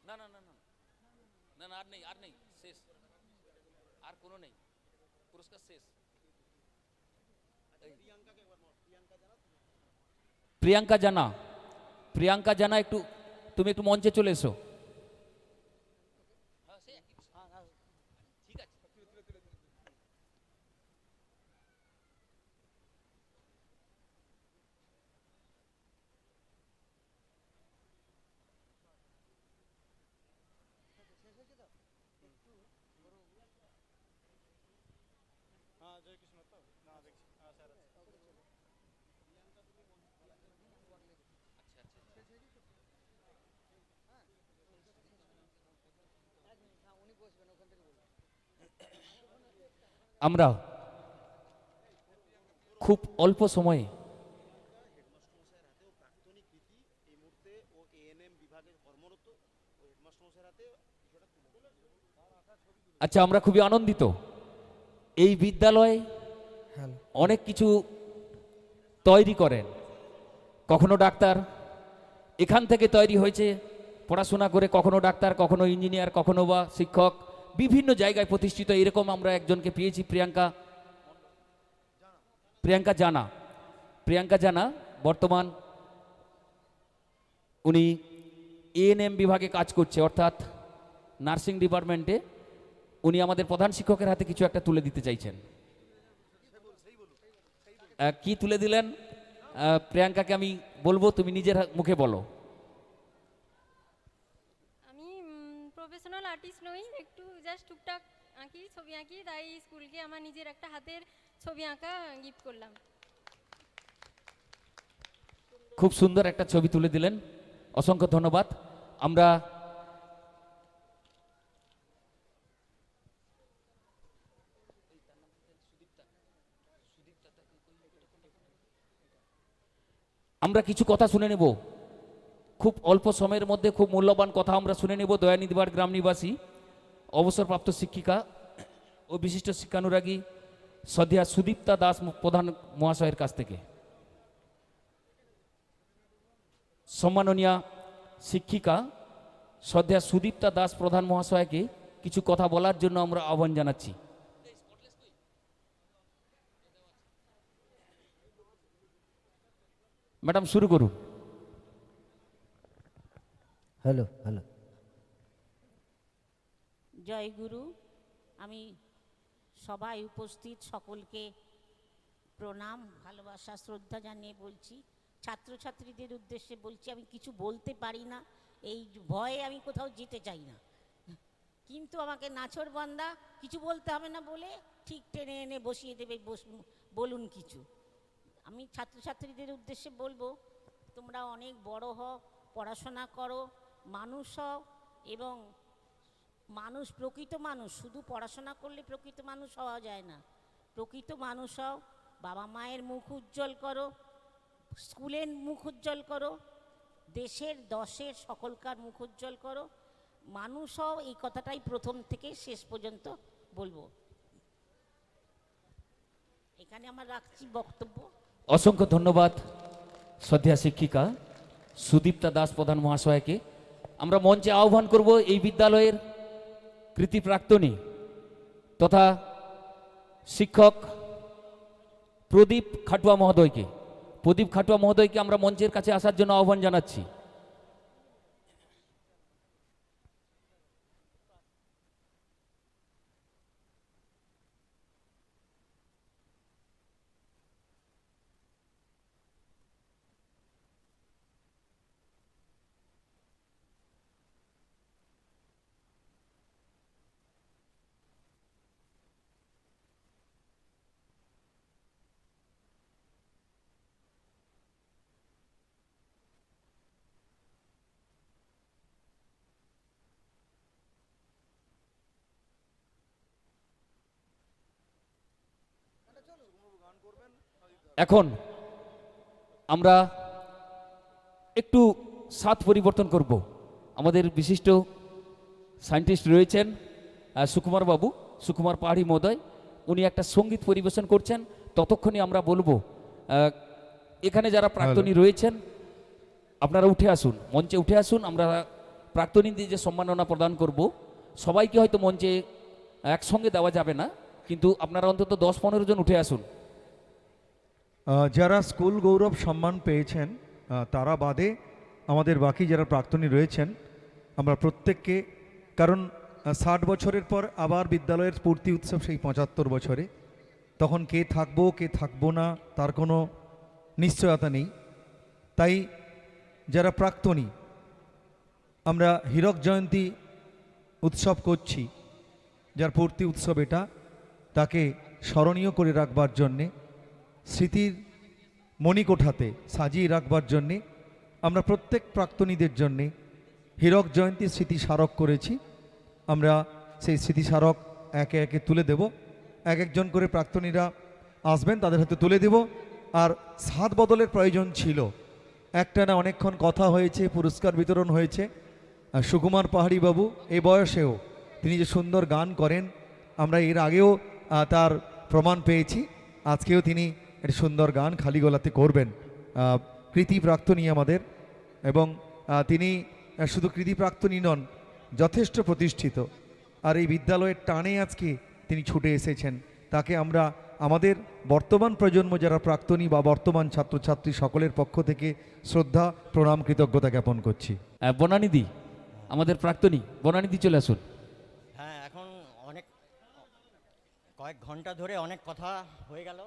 না না না না না না, আর নেই, শেষ, আর কোনো নেই, পুরস্কার শেষ। প্রিয়াঙ্কা জানা, প্রিয়াঙ্কা জানা, তুমি একটু মঞ্চে চলে এসো। আমরা খুব অল্প সময়ে আচ্ছা, আমরা খুবই আনন্দিত। এই বিদ্যালয়ে অনেক কিছু তৈরি করেন, কখনো ডাক্তার, এখান থেকে তৈরি হয়েছে পড়াশোনা করে, কখনো ডাক্তার, কখনো ইঞ্জিনিয়ার, কখনো বা শিক্ষক, বিভিন্ন জায়গায় প্রতিষ্ঠিত। এরকম আমরা একজনকে পেয়েছি, প্রিয়াঙ্কা জানা। প্রিয়াঙ্কা জানা বর্তমান উনি এএনএম বিভাগে কাজ করছে, অর্থাৎ নার্সিং ডিপার্টমেন্টে। উনি আমাদের প্রধান শিক্ষকের হাতে কিছু একটা তুলে দিতে চাইছেন। কি তুলে দিলেন প্রিয়াঙ্কাকে আমি বলবো, তুমি নিজের মুখে বলো। আমি প্রফেশনাল আর্টিস্ট নই, একটু জাস্ট টুকটাক আঁকি, ছবি আঁকি, তাই স্কুলকে আমার নিজের একটা হাতের ছবি আঁকা গিফট করলাম। খুব সুন্দর একটা ছবি তুলে দিলেন, অসংখ্য ধন্যবাদ। আমরা কিছু কথা শুনে নেব, খুব অল্প সময়ের মধ্যে খুব মূল্যবান কথা আমরা শুনে নেব দয়ানিধিবাড় গ্রাম নিবাসী অবসরপ্রাপ্ত শিক্ষিকা ও বিশিষ্ট শিক্ষানুরাগী শ্রদ্ধেয়া সুদীপ্তা দাস প্রধান মহাশয়ের কাছ থেকে। সম্মাননীয় শিক্ষিকা শ্রদ্ধেয়া সুদীপ্তা দাস প্রধান মহাশয়কে কিছু কথা বলার জন্য আমরা আহ্বান জানাচ্ছি। ম্যাডাম শুরু করুন। হ্যালো। জয় গুরু। আমি সবাই উপস্থিত সকলকে প্রণাম, ভালোবাসা, শ্রদ্ধা জানিয়ে বলছি। ছাত্রছাত্রীদের উদ্দেশ্যে বলছি, আমি কিছু বলতে পারি না, এই ভয়ে আমি কোথাও যেতে চাই না, কিন্তু আমাকে নাছোড়বান্দা কিছু বলতে হবে না বলে ঠিক টেনে এনে বসিয়ে দেবে, বলুন কিছু। আমি ছাত্রছাত্রীদের উদ্দেশ্যে বলবো, তোমরা অনেক বড় হও, পড়াশোনা করো, মানুষ হও, এবং মানুষ, প্রকৃত মানুষ, শুধু পড়াশোনা করলে প্রকৃত মানুষ হওয়া যায় না। প্রকৃত মানুষ হও, বাবা মায়ের মুখ উজ্জ্বল করো, স্কুলের মুখ উজ্জ্বল করো, দেশের দশের সকলকার মুখ উজ্জ্বল করো, মানুষ হও, এই কথাটাই প্রথম থেকে শেষ পর্যন্ত বলবো। এখানে আমার রাখছি বক্তব্য। অসংখ্য ধন্যবাদ শ্রদ্ধেয়া শিক্ষিকা সুদীপ্তা দাস প্রধান মহাশয়কে। আমরা মঞ্চে আহ্বান করব এই বিদ্যালয়ের কৃতি প্রাক্তনী তথা শিক্ষক প্রদীপ খাটুয়া মহোদয়কে। প্রদীপ খাটুয়া মহোদয়কে আমরা মঞ্চের কাছে আসার জন্য আহ্বান জানাচ্ছি। এখন আমরা একটু স্বাদ পরিবর্তন করব। আমাদের বিশিষ্ট সায়েন্টিস্ট রয়েছেন সুকুমার বাবু, সুকুমার পাহাড়ি মহোদয়, উনি একটা সঙ্গীত পরিবেশন করছেন। ততক্ষণে আমরা বলবো এখানে যারা প্রাক্তনী রয়েছেন আপনারা উঠে আসুন, মঞ্চে উঠে আসুন। আমরা প্রাক্তনীদের যে সম্মাননা প্রদান করব, সবাইকে হয়তো মঞ্চে একসঙ্গে দেওয়া যাবে না, কিন্তু আপনারা অন্তত 10-15 জন উঠে আসুন। যারা স্কুল গৌরব সম্মান পেয়েছেন তারা বাদে আমাদের বাকি যারা প্রাক্তনী রয়েছেন, আমরা প্রত্যেককে, কারণ 60 বছরের পর আবার বিদ্যালয়ের পূর্তি উৎসব সেই 75 বছরে, তখন কে থাকবো কে থাকবো না তার কোনো নিশ্চয়তা নেই। তাই যারা প্রাক্তনী, আমরা হীরক জয়ন্তী উৎসব করছি, যার পূর্তি উৎসব এটা, তাকে স্মরণীয় করে রাখবার জন্যে, স্মৃতির মণিকোঠাতে সাজিয়ে রাখবার জন্যে আমরা প্রত্যেক প্রাক্তনীদের জন্যে হীরক জয়ন্তী স্মৃতি স্মারক করেছি। আমরা সেই স্মৃতি স্মারক একে একে তুলে দেব। এক একজন করে প্রাক্তনীরা আসবেন, তাদের হাতে তুলে দেব। আর সাত বদলের প্রয়োজন ছিল, একটা না অনেকক্ষণ কথা হয়েছে, পুরস্কার বিতরণ হয়েছে। আর সুকুমার পাহাড়ি বাবু এই বয়সেও তিনি যে সুন্দর গান করেন, আমরা এর আগেও তার প্রমাণ পেয়েছি। আজকেও তিনি একটি সুন্দর গান খালি গলাতে করবেন। কৃতি প্রাক্তনী আমাদের, এবং তিনি শুধু কৃতি প্রাক্তনী নন, যথেষ্ট প্রতিষ্ঠিত। আর এই বিদ্যালয়ের টানে আজকে তিনি ছুটে এসেছেন। তাকে আমরা আমাদের বর্তমান প্রজন্ম যারা প্রাক্তনী বা বর্তমান ছাত্রছাত্রী সকলের পক্ষ থেকে শ্রদ্ধা, প্রণাম, কৃতজ্ঞতা জ্ঞাপন করছি। বনানিদি, আমাদের প্রাক্তনী বনানিদি চলে আসুন। হ্যাঁ, এখন কয়েক ঘন্টা ধরে অনেক কথা হয়ে গেল,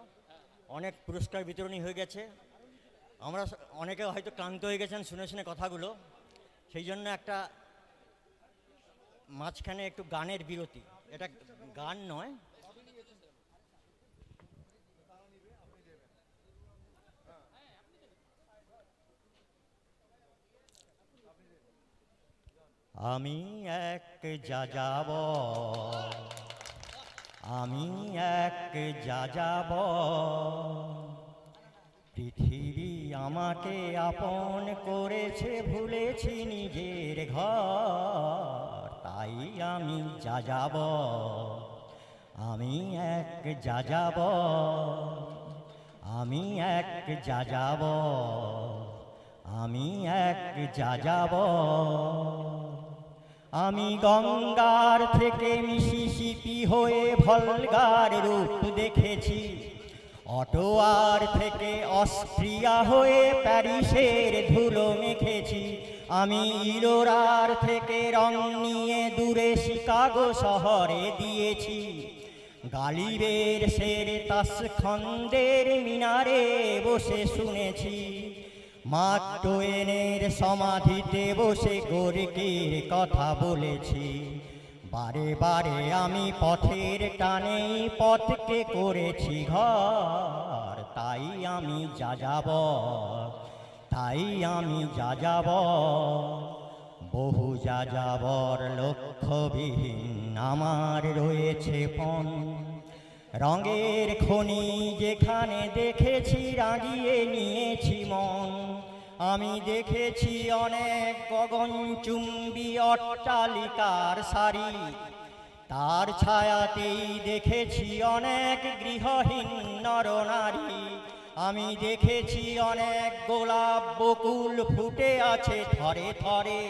অনেক পুরস্কার বিতরণী হয়ে গেছে। আমরা অনেকে হয়তো ক্লান্ত হয়ে গেছেন শুনে শুনে কথাগুলো, সেই জন্য একটা মাঝখানে একটু গানের বিরতি। এটা গান নয়, আমি এক যাযাব, আমি এক যাযাব, পৃথিবী আমাকে আপন করেছে, ভুলেছি নিজের ঘর, তাই আমি যাযাব, আমি এক যাযাব, আমি এক যাযাব, আমি এক যাযাব। আমি গঙ্গার থেকে মিসিসিপি হয়ে ভলগার রূপ দেখেছি, অটোয়ার থেকে অস্ট্রিয়া হয়ে প্যারিসের ধুলো মেখেছি, আমি ইলোরার থেকে রং নিয়ে দূরে শিকাগো শহরে দিয়েছি। গালিবের শের তাসখন্দের মিনারে বসে শুনেছি। মার্ক টোয়েনের সমাধিতে বসে গোর্কির কথা বলেছি। বারে বারে আমি পথের টানেই পথকে করেছি ঘর। তাই আমি যাযাবর, তাই আমি যাযাবর, বহু যাযাবর লক্ষ্যবিহীন আমার রয়েছে পণ। রঙের খনি যেখানে দেখেছি রাঙিয়ে নিয়েছি মন। আমি দেখেছি অনেক গগনচুম্বী অট্টালিকার সারি, তার ছায়াতেই দেখেছি অনেক গৃহহীন নরনারী। আমি দেখেছি অনেক গোলাপ বকুল ফুটে আছে থরে থরে,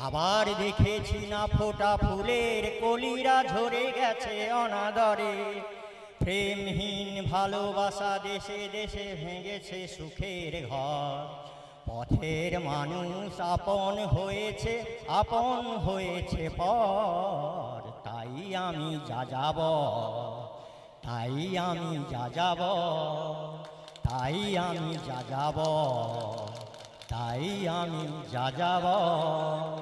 আবার দেখেছি না ফোটা ফুলের কলিরা ঝরে গেছে অনাদরে। প্রেমহীন ভালোবাসা দেশে দেশে ভেঙেছে সুখের ঘর। পথের মানুষ আপন হয়েছে পর। তাই আমি যাযাবর, তাই আমি যাযাবর, তাই আমি যাযাবর, তাই আমি যাযাবর।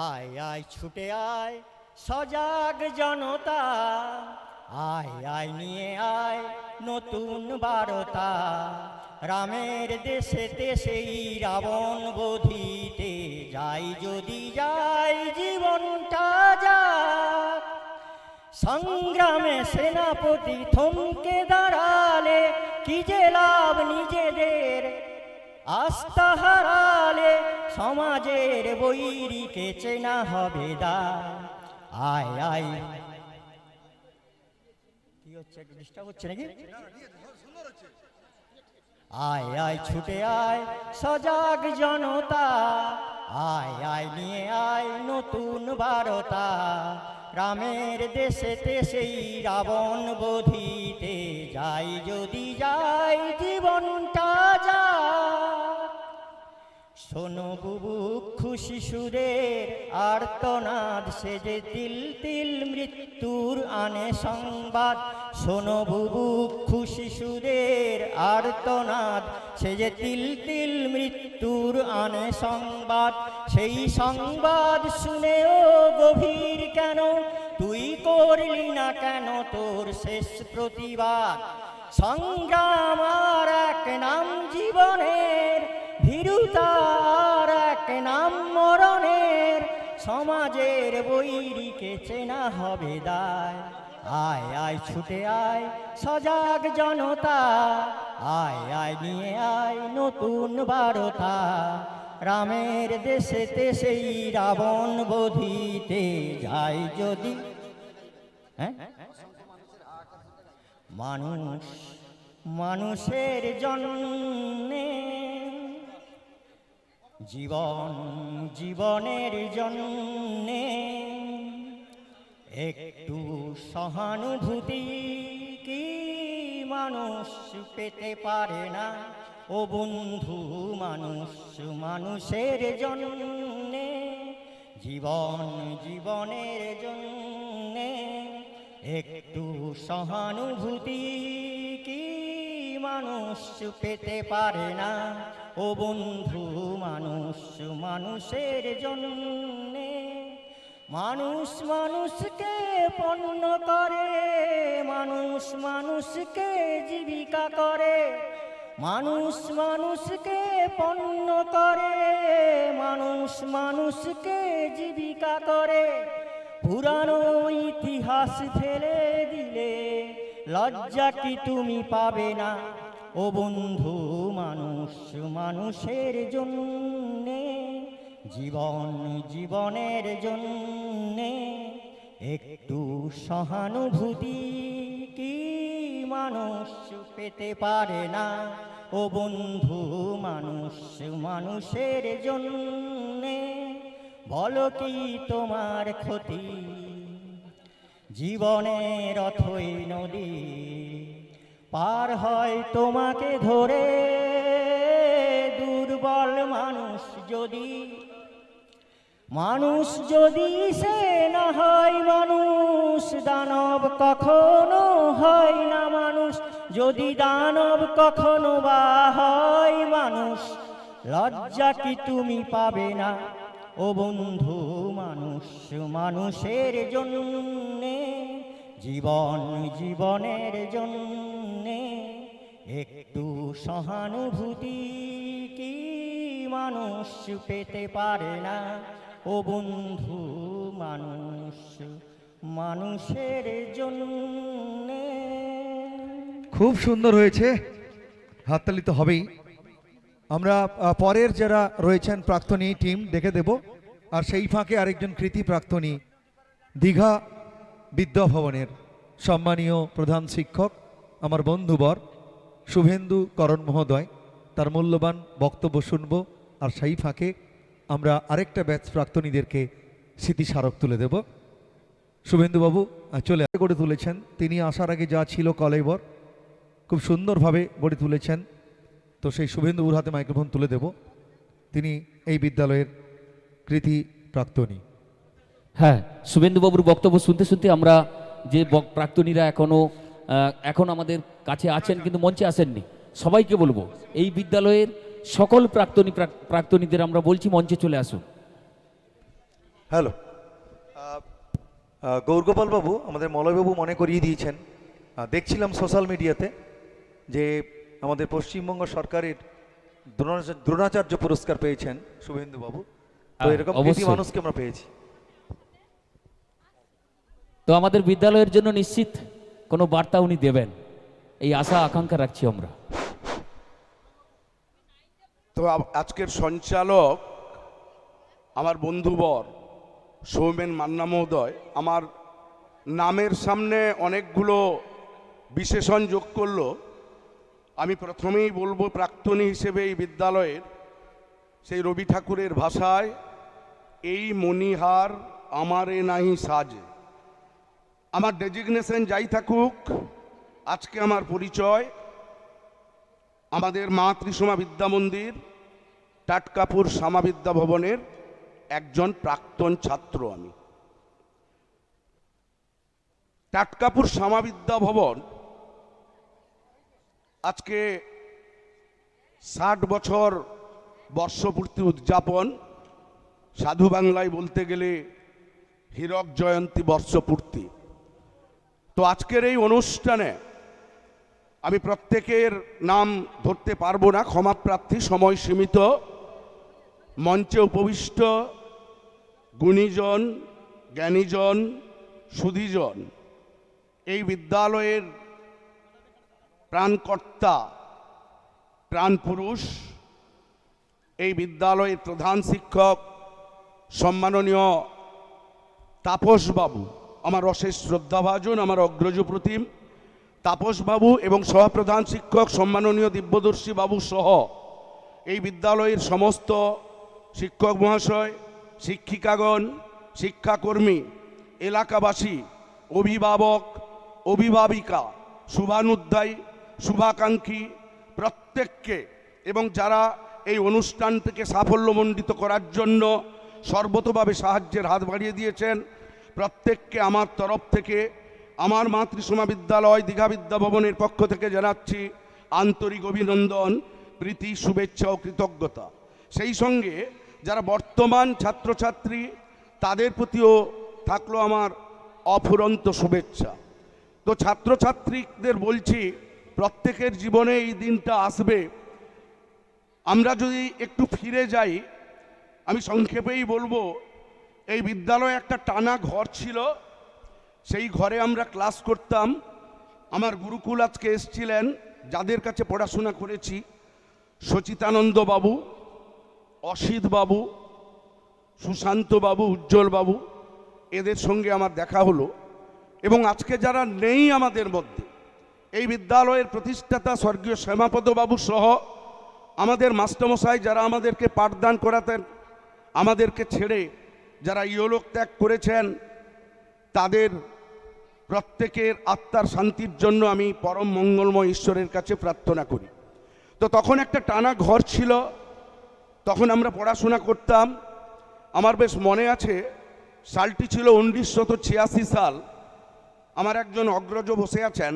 আয় আয় ছুটে আয় সজাগ জনতা, আয় আয় নিয়ে আয় নতুন বারতা। রামের দেশেতে সেই রাবণ বধিতে যাই যদি যাই জীবনটা যাক। সংগ্রামে সেনাপতি থমকে দাঁড়ালে কি যে লাভ নিজেদের আস্থা হারালে। সমাজের বৈরীকে চেনা হবে দায়। আয় আয় কি হচ্ছে, একটু ডিস্টার্ব হচ্ছে নাকি? আয় আয় ছুটে আয় সজাগ জনতা, আয় আয় নিয়ে আয় নতুন বারতা। রামের দেশেতে সেই রাবণ বধিতে যাই যদি যাই জীবনটা যাক। শোনো বুভুক্ষু শিশুদের আর্তনাদ, সে যে তিল তিল মৃত্যুর আনে সংবাদ। শোনো বুভুক্ষু শিশুদের আর্তনাদ, সে যে তিল তিল মৃত্যুর আনে সংবাদ। সেই সংবাদ শুনেও গভীর কেন তুই করলি না কেন তোর শেষ প্রতিবাদ। সংগ্রাম আর এক নাম জীবনের, ভীরুতার এক নাম মরণের। সমাজের বৈরীকে চেনা হবে দায়। আয় আয় ছুটে আয় সজাগ জনতা, আয় আয় নিয়ে আয় নতুন বারতা। রামের দেশেতে সেই রাবণ বধিতে যাই যদি। মানুষ মানুষের জন্যে, জীবন জীবনের জন্যে একটু সহানুভূতি কি মানুষ পেতে পারে না? ও বন্ধু, মানুষ মানুষের জন্যে, জীবন জীবনের জন্যে একটু সহানুভূতি কি মানুষ পেতে পারে না? ও বন্ধু, মানুষ মানুষের জন্যে। মানুষ মানুষকে পণ্য করে, মানুষ মানুষকে জীবিকা করে। মানুষ মানুষকে পণ্য করে, মানুষ মানুষকে জীবিকা করে। পুরানো ইতিহাস ফেলে দিলে লজ্জা কি তুমি পাবে না? ও বন্ধু, মানুষ মানুষের জন্যে, জীবন জীবনের জন্যে একটু সহানুভূতি কি মানুষ পেতে পারে না? ও বন্ধু, মানুষ মানুষের জন্যে। বলো কি তোমার ক্ষতি, জীবনের অথই নদী পার হয় তোমাকে ধরে, দুর্বল মানুষ যদি সে না হয় মানুষ, দানব কখনো হয় না মানুষ, যদি দানব কখনো বা হয় মানুষ, লজ্জা কি তুমি পাবে না ও বন্ধু? মানুষের জন্যে জীবনের জন্যে একটু সহানুভূতি কি মানুষ পেতে পারে না ও বন্ধু? মানুষের জন্যে। খুব সুন্দর হয়েছে, হাততালি তো হবেই। আমরা পরের যারা রয়েছেন প্রাক্তনী টিম দেখে দেব, আর সেই ফাঁকে আরেকজন কৃতি প্রাক্তনী দীঘা বিদ্যাভবনের সম্মানীয় প্রধান শিক্ষক আমার বন্ধুবর শুভেন্দু করণ মহোদয়, তার মূল্যবান বক্তব্য শুনব। আর সেই ফাঁকে আমরা আরেকটা ব্যাচ প্রাক্তনীদেরকে স্মৃতিস্মারক তুলে দেব। শুভেন্দুবাবু চলে গড়ে তুলেছেন, তিনি আসার আগে যা ছিল কলেবর খুব সুন্দরভাবে গড়ে তুলেছেন। তো সেই শুভেন্দুর হাতে মাইক্রোফোন তুলে দেব, তিনি এই বিদ্যালয়ের কৃতি প্রাক্তনী। হ্যাঁ, শুভেন্দুবাবুর বক্তব্য শুনতে শুনতে আমরা যে প্রাক্তনীরা এখন আমাদের কাছে আছেন কিন্তু মঞ্চে আসেননি, সবাইকে বলবো এই বিদ্যালয়ের সকল প্রাক্তনীদের আমরা বলছি মঞ্চে চলে আসুন। হ্যালো, গৌরগোপাল বাবু আমাদের মলয়বাবু মনে করিয়ে দিয়েছেন, দেখছিলাম সোশ্যাল মিডিয়াতে যে আমাদের পশ্চিমবঙ্গ সরকারের দ্রোণাচার্য পুরস্কার পেয়েছেন শুভেন্দু বাবু। তো এরকম কৃতি মানুষকে আমরা পেয়েছি। তো আমাদের বিদ্যালয়ের জন্য নিশ্চিত কোনো বার্তা উনি দেবেন, এই আশা আকাঙ্ক্ষা রাখছি আমরা। তো আজকের সঞ্চালক আমার বন্ধুবর সৌমেন মান্না মহোদয় আমার নামের সামনে অনেকগুলো বিশেষণ যোগ করলো। আমি প্রথমেই বলবো প্রাক্তনী হিসেবে এই বিদ্যালয়ের সেই রবি ঠাকুরের ভাষায়, এই মণিহার আমারে নাহি সাজে। আমার ডেজিগনেশন যাই থাকুক, আজকে আমার পরিচয় আমাদের মা ত্রিশমা বিদ্যা মন্দির টাটকাপুর শ্যামা বিদ্যা ভবনের একজন প্রাক্তন ছাত্র। আমি টাটকাপুর শ্যামা বিদ্যা ভবন আজকে 60 বছর বর্ষপূর্তি উদযাপন, সাধু বাংলায় বলতে গেলে হীরক জয়ন্তী বর্ষপূর্তি। তো আজকের এই অনুষ্ঠানে আমি প্রত্যেকের নাম ধরতে পারবো না, ক্ষমাপ্রার্থী, সময় সীমিত। মঞ্চে উপবিষ্ট গুণীজন, জ্ঞানীজন, সুধীজন, এই বিদ্যালয়ের প্রাণকর্তা, প্রাণপুরুষ, এই বিদ্যালয়ের প্রধান শিক্ষক সম্মাননীয় তাপসবাবু, আমার অশেষ শ্রদ্ধাভাজন, আমার অগ্রজ প্রতিম তাপসবাবু, এবং সহপ্রধান শিক্ষক সম্মাননীয় দিব্যদর্শী বাবু সহ এই বিদ্যালয়ের সমস্ত শিক্ষক মহাশয়, শিক্ষিকাগণ, শিক্ষাকর্মী, এলাকাবাসী, অভিভাবক, অভিভাবিকা, শুভানুধ্যায়ী, শুভাকাঙ্ক্ষী প্রত্যেককে, এবং যারা এই অনুষ্ঠানটিকে সাফল্যমণ্ডিত করার জন্য সর্বতোভাবে সাহায্যের হাত বাড়িয়ে দিয়েছেন, প্রত্যেককে আমার তরফ থেকে, আমার মা ত্রিশমা বিদ্যালয় দীঘা বিদ্যা ভবনের পক্ষ থেকে জানাচ্ছি আন্তরিক অভিনন্দন, প্রীতি, শুভেচ্ছা ও কৃতজ্ঞতা। সেই সঙ্গে যারা বর্তমান ছাত্রছাত্রী তাদের প্রতিও থাকলো আমার অফুরন্ত শুভেচ্ছা। তো ছাত্রছাত্রীদের বলছি, প্রত্যেকের জীবনে এই দিনটা আসবে। আমরা যদি একটু ফিরে যাই, আমি সংক্ষেপেই বলবো, এই বিদ্যালয়ে একটা টানা ঘর ছিল, সেই ঘরে আমরা ক্লাস করতাম। আমার গুরুকুল আজকে এসেছিলেন, যাদের কাছে পড়াশোনা করেছি, সচিতানন্দ বাবু, অসিত বাবু, সুশান্ত বাবু, উজ্জ্বল বাবু, এদের সঙ্গে আমার দেখা হলো। এবং আজকে যারা নেই আমাদের মধ্যে, এই বিদ্যালয়ের প্রতিষ্ঠাতা স্বর্গীয় শ্যামাপদ বাবু সহ আমাদের মাস্টারমশাই যারা আমাদেরকে পাঠদান করাতেন, আমাদেরকে ছেড়ে যারা ইহলোক ত্যাগ করেছেন তাদের প্রত্যেকের আত্মার শান্তির জন্য আমি পরম মঙ্গলময় ঈশ্বরের কাছে প্রার্থনা করি। তো তখন একটা টানা ঘর ছিল, তখন আমরা পড়াশোনা করতাম। আমার বেশ মনে আছে, সালটি ছিল 1986 সাল। আমার একজন অগ্রজ বসে আছেন,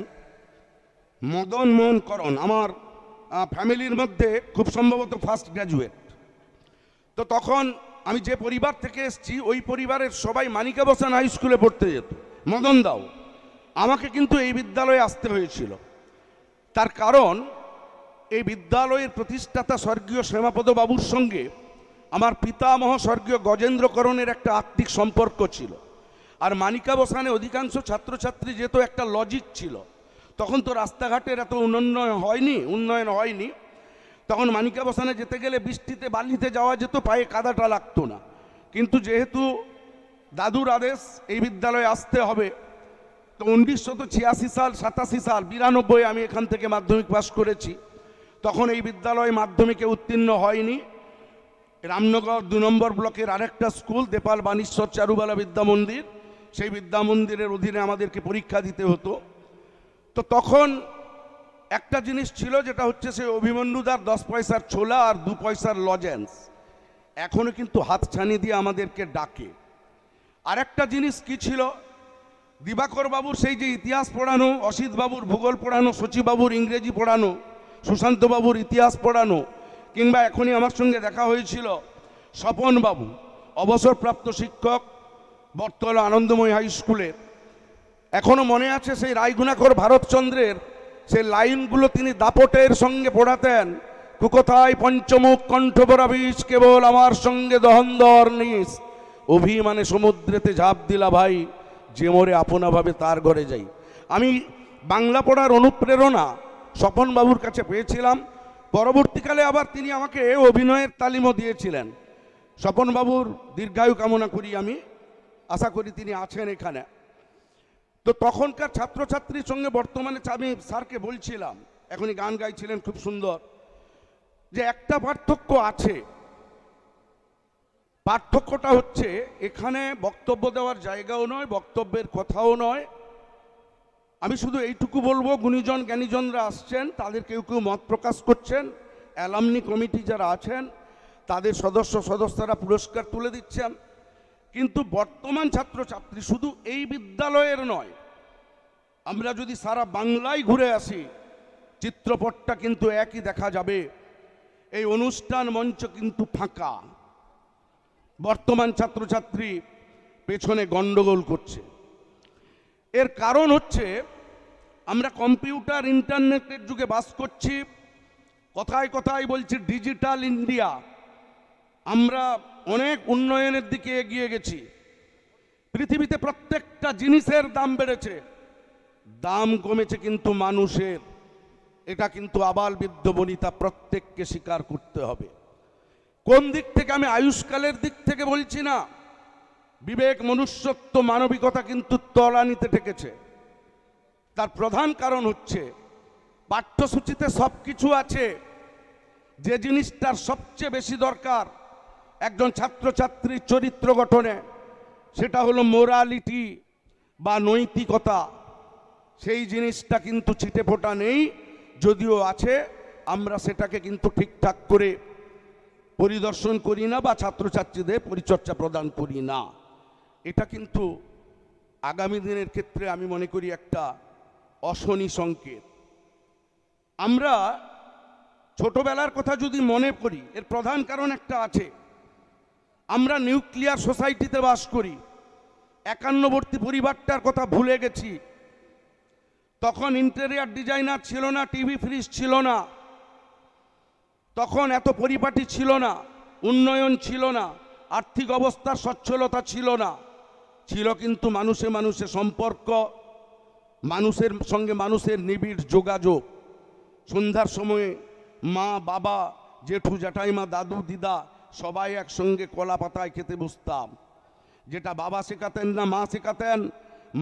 মদন মোহন করণ, আমার ফ্যামিলির মধ্যে খুব সম্ভবত ফার্স্ট গ্র্যাজুয়েট। তো তখন আমি যে পরিবার থেকে এসেছি ওই পরিবারের সবাই মানিকাবসান হাই স্কুলে পড়তে যেত, মদন দাও। আমাকে কিন্তু এই বিদ্যালয়ে আসতে হয়েছিল, তার কারণ এই বিদ্যালয়ের প্রতিষ্ঠাতা স্বর্গীয় শ্যামাপদ বাবুর সঙ্গে আমার পিতামহ স্বর্গীয় গজেন্দ্র করণের একটা আত্মিক সম্পর্ক ছিল। আর মানিকাবসানে অধিকাংশ ছাত্রছাত্রী যেত, একটা লজিক ছিল। তখন তো রাস্তাঘাটের এত উন্নয়ন হয়নি। তখন মানিকাবসানে যেতে গেলে বৃষ্টিতে বালিতে যাওয়া যেত, পায়ে কাদাটা লাগতো না। কিন্তু যেহেতু দাদুর আদেশ এই বিদ্যালয়ে আসতে হবে, তো 1986 সাল 87 সাল 92 আমি এখান থেকে মাধ্যমিক পাস করেছি। তখন এই বিদ্যালয়ে মাধ্যমিকে উত্তীর্ণ হয়নি। রামনগর 2 নম্বর ব্লকের আরেকটা স্কুল দেপাল বাণীশ্বর চারুবালা বিদ্যা মন্দির, সেই বিদ্যা মন্দিরের অধীনে আমাদেরকে পরীক্ষা দিতে হতো। তো তখন একটা জিনিস ছিল, যেটা হচ্ছে সেই অভিমন্যুদার 10 পয়সার ছোলা আর 2 পয়সার লজেন্স এখনো কিন্তু হাতছানি দিয়ে আমাদেরকে ডাকে। আর একটা জিনিস কি ছিল, দিবাকর বাবুর সেই যে ইতিহাস পড়ানো, অসিত বাবুর ভূগোল পড়ানো, সচিব বাবুর ইংরেজি পড়ানো, সুশান্ত বাবুর ইতিহাস পড়ানো, কিংবা এখনই আমার সঙ্গে দেখা হয়েছিল স্বপন বাবু, অবসরপ্রাপ্ত শিক্ষক, বটতলা আনন্দময় হাই স্কুলের। এখনো মনে আছে সেই রায়গুণাকর ভারতচন্দ্রের সেই লাইনগুলো তিনি দাপটের সঙ্গে পড়াতেন। কুকথায় পঞ্চমুখ কণ্ঠপরা বিষ, কেবল আমার সঙ্গে দহন্দর নিস, অভিমানে সমুদ্রেতে ঝাঁপ দিলা ভাই, যে মোরে আপনাভাবে তার ঘরে যাই। আমি বাংলা পড়ার অনুপ্রেরণা স্বপন বাবুর কাছে পেয়েছিলাম। পরবর্তীকালে আবার তিনি আমাকে অভিনয়ের তালিমও দিয়েছিলেন। স্বপন বাবুর দীর্ঘায়ু কামনা করি, আমি আশা করি তিনি আছেন এখানে। তো তখনকার ছাত্রছাত্রীর সঙ্গে বর্তমানে আমি স্যারকে বলছিলাম, এখনই গান গাইছিলেন খুব সুন্দর, যে একটা পার্থক্য আছে। পার্থক্যটা হচ্ছে এখানে বক্তব্য দেওয়ার জায়গাও নয়, বক্তব্যের কথাও নয়। আমি শুধু এইটুকু বলবো, গুণীজন জ্ঞানীজনরা আসছেন, তাদের কেউ কেউ মত প্রকাশ করছেন, অ্যালামনি কমিটি যারা আছেন তাদের সদস্যরা পুরস্কার তুলে দিচ্ছেন। কিন্তু বর্তমান ছাত্রছাত্রী শুধু এই বিদ্যালয়ের নয়, আমরা যদি সারা বাংলায় ঘুরে আসি চিত্রপটটা কিন্তু একই দেখা যাবে। এই অনুষ্ঠান মঞ্চ কিন্তু ফাঁকা, বর্তমান ছাত্রছাত্রী পেছনে গন্ডগোল করছে। এর কারণ হচ্ছে আমরা কম্পিউটার ইন্টারনেটের যুগে বাস করছি। কথায় কথায় বলছি ডিজিটাল ইন্ডিয়া, আমরা অনেক উন্নয়নের দিকে এগিয়ে গেছি। পৃথিবীতে প্রত্যেকটা জিনিসের দাম বেড়েছে, দাম কমেছে কিন্তু মানুষের। এটা কিন্তু আবাল বৃদ্ধ বনিতা প্রত্যেককে স্বীকার করতে হবে। কোন দিক থেকে? আমি আয়ুষ্কালের দিক থেকে বলছি না। বিবেক, মনুষ্যত্ব, মানবিকতা কিন্তু তলানিতে ঠেকেছে। তার প্রধান কারণ হচ্ছে পাঠ্যসূচিতে সব কিছু আছে, যে জিনিসটার সবচেয়ে বেশি দরকার একজন ছাত্রছাত্রীর চরিত্র গঠনে, সেটা হলো মোরালিটি বা নৈতিকতা। সেই জিনিসটা কিন্তু ছিটেফোঁটা নেই, যদিও আছে আমরা সেটাকে কিন্তু ঠিকঠাক করে পরিদর্শন করি না বা ছাত্রছাত্রীদের পরিচর্যা প্রদান করি না। এটা কিন্তু আগামী দিনের ক্ষেত্রে আমি মনে করি একটা অশনি সংকেত। আমরা ছোটবেলার কথা যদি মনে করি, এর প্রধান কারণ একটা আছে, আমরা নিউক্লিয়ার সোসাইটিতে বাস করি। 51বর্তী পরিবারটার কথা ভুলে গেছি। তখন ইন্টেরিয়ার ডিজাইনার ছিল না, টিভি ফ্রিজ ছিল না, তখন এত পরিপাটি ছিল না, উন্নয়ন ছিল না, আর্থিক অবস্থার সচ্ছলতা ছিল না। ছিল কিন্তু মানুষে মানুষে সম্পর্ক, মানুষের সঙ্গে মানুষের নিবিড় যোগাযোগ। সন্ধ্যার সময়ে মা, বাবা, জেঠু, জ্যাঠাইমা, দাদু, দিদা সবাই একসঙ্গে কলা পাতায় খেতে বসতাম। যেটা বাবা শেখাতেন না মা শেখাতেন,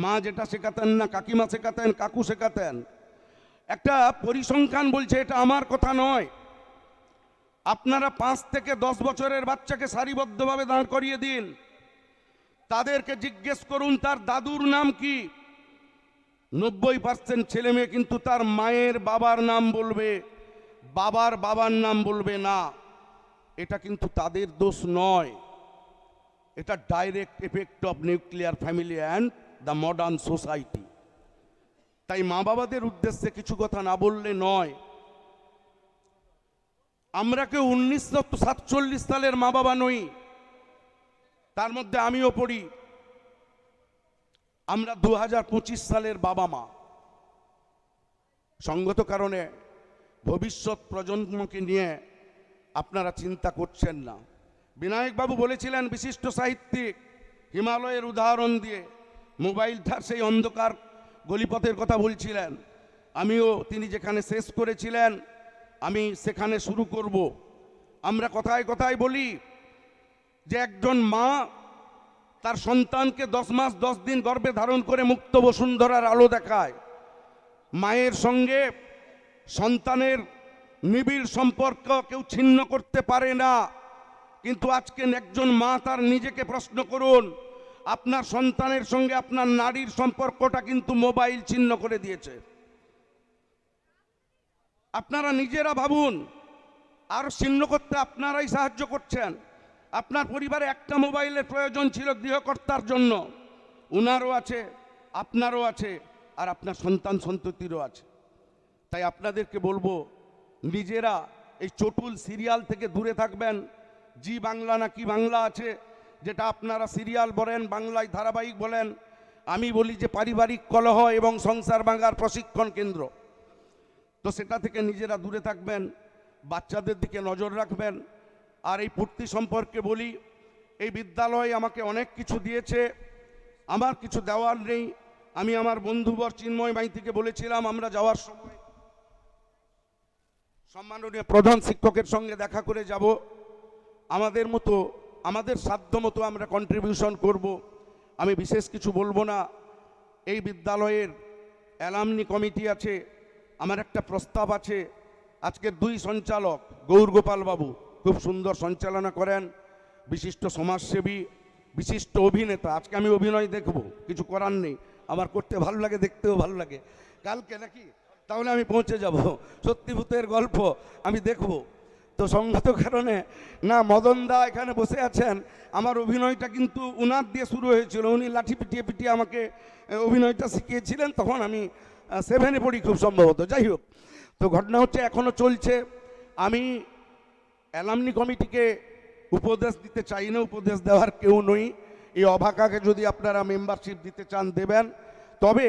মা যেটা শেখাতেন না কাকিমা শেখাতেন, কাকু শেখাতেন। একটা পরিসংখ্যান বলছে, এটা আমার কথা নয়, আপনারা 5 থেকে 10 বছরের বাচ্চাকে সারিবদ্ধভাবে দাঁড় করিয়ে দিন, তাদেরকে জিজ্ঞেস করুন তার দাদুর নাম কি। 90% ছেলে মেয়ে কিন্তু তার মায়ের বাবার নাম বলবে, বাবার বাবার নাম বলবে না। এটা কিন্তু তাদের দোষ নয়, এটা direct effect of nuclear family and the modern society. তাই মা বাবাদের উদ্দেশ্যে কিছু কথা না বললে নয়। আমরা কেউ 1947 সালের মা বাবা নই, তার মধ্যে আমিও পড়ি। আমরা 2025 সালের বাবা মা। সঙ্গত কারণে ভবিষ্যৎ প্রজন্মকে নিয়ে আপনারা চিন্তা করছেন না। বিনায়কবাবু বলেছিলেন, বিশিষ্ট সাহিত্যিক, হিমালয়ের উদাহরণ দিয়ে মোবাইলটার সেই অন্ধকার গলিপথের কথা বলছিলেন। আমিও তিনি যেখানে শেষ করেছিলেন আমি সেখানে শুরু করব। আমরা কথায় কথায় বলি যে একজন মা তার সন্তানকে 10 মাস 10 দিন গর্ভে ধারণ করে মুক্ত বসুন্ধরার আলো দেখায়। মায়ের সঙ্গে সন্তানের নিবিড় সম্পর্ক কেউ ছিন্ন করতে পারে না। কিন্তু আজকে একজন মা তার নিজেকে প্রশ্ন করুন, আপনার সন্তানের সঙ্গে আপনার নারীর সম্পর্কটা কিন্তু মোবাইল ছিন্ন করে দিয়েছে। আপনারা নিজেরা ভাবুন, আর ছিন্ন করতে আপনারাই সাহায্য করছেন। আপনার পরিবারে একটা মোবাইলের প্রয়োজন ছিল গৃহকর্তার জন্য, উনারও আছে, আপনারও আছে, আর আপনার সন্তান সন্ততিরও আছে। তাই আপনাদেরকে বলবো, নিজেরা এই চটুল সিরিয়াল থেকে দূরে থাকবেন। জি বাংলা না কি বাংলা আছে, যেটা আপনারা সিরিয়াল বলেন, বাংলায় ধারাবাহিক বলেন, আমি বলি যে পারিবারিক কলহ এবং সংসার ভাঙার প্রশিক্ষণ কেন্দ্র। তো সেটা থেকে নিজেরা দূরে থাকবেন, বাচ্চাদের দিকে নজর রাখবেন। আর এই পূর্তি সম্পর্কে বলি, এই বিদ্যালয় আমাকে অনেক কিছু দিয়েছে, আমার কিছু দেওয়ার নেই। আমি আমার বন্ধুবর চিন্ময় মাইতিকে বলেছিলাম, আমরা যাওয়ার সময় সম্মাননীয় প্রধান শিক্ষকের সঙ্গে দেখা করে যাব। আমাদের মতো, আমাদের সাধ্য মতো আমরা কন্ট্রিবিউশন করব। আমি বিশেষ কিছু বলবো না। এই বিদ্যালয়ের অ্যালামনি কমিটি আছে, আমার একটা প্রস্তাব আছে। আজকের 2 সঞ্চালক, গৌরগোপাল বাবু খুব সুন্দর সঞ্চালনা করেন, বিশিষ্ট সমাজসেবী, বিশিষ্ট অভিনেতা। আজকে আমি অভিনয় দেখব, কিছু করার নেই, আমার করতে ভালো লাগে, দেখতেও ভালো লাগে। কালকে নাকি, তাহলে আমি পৌঁছে যাব। সত্যিভূতের গল্প আমি দেখব। তো সঙ্গত কারণে না, মদন দা এখানে বসে আছেন, আমার অভিনয়টা কিন্তু উনার দিয়ে শুরু হয়েছিল। উনি লাঠি পিটিয়ে পিটিয়ে আমাকে অভিনয়টা শিখিয়েছিলেন, তখন আমি 7-এ পড়ি খুব সম্ভবত। যাই হোক, তো ঘটনা হচ্ছে এখনও চলছে। আমি অ্যালামনি কমিটিকে উপদেশ দিতে চাই না, উপদেশ দেওয়ার কেউ নই। এই অভাকাকে যদি আপনারা মেম্বারশিপ দিতে চান দেবেন। তবে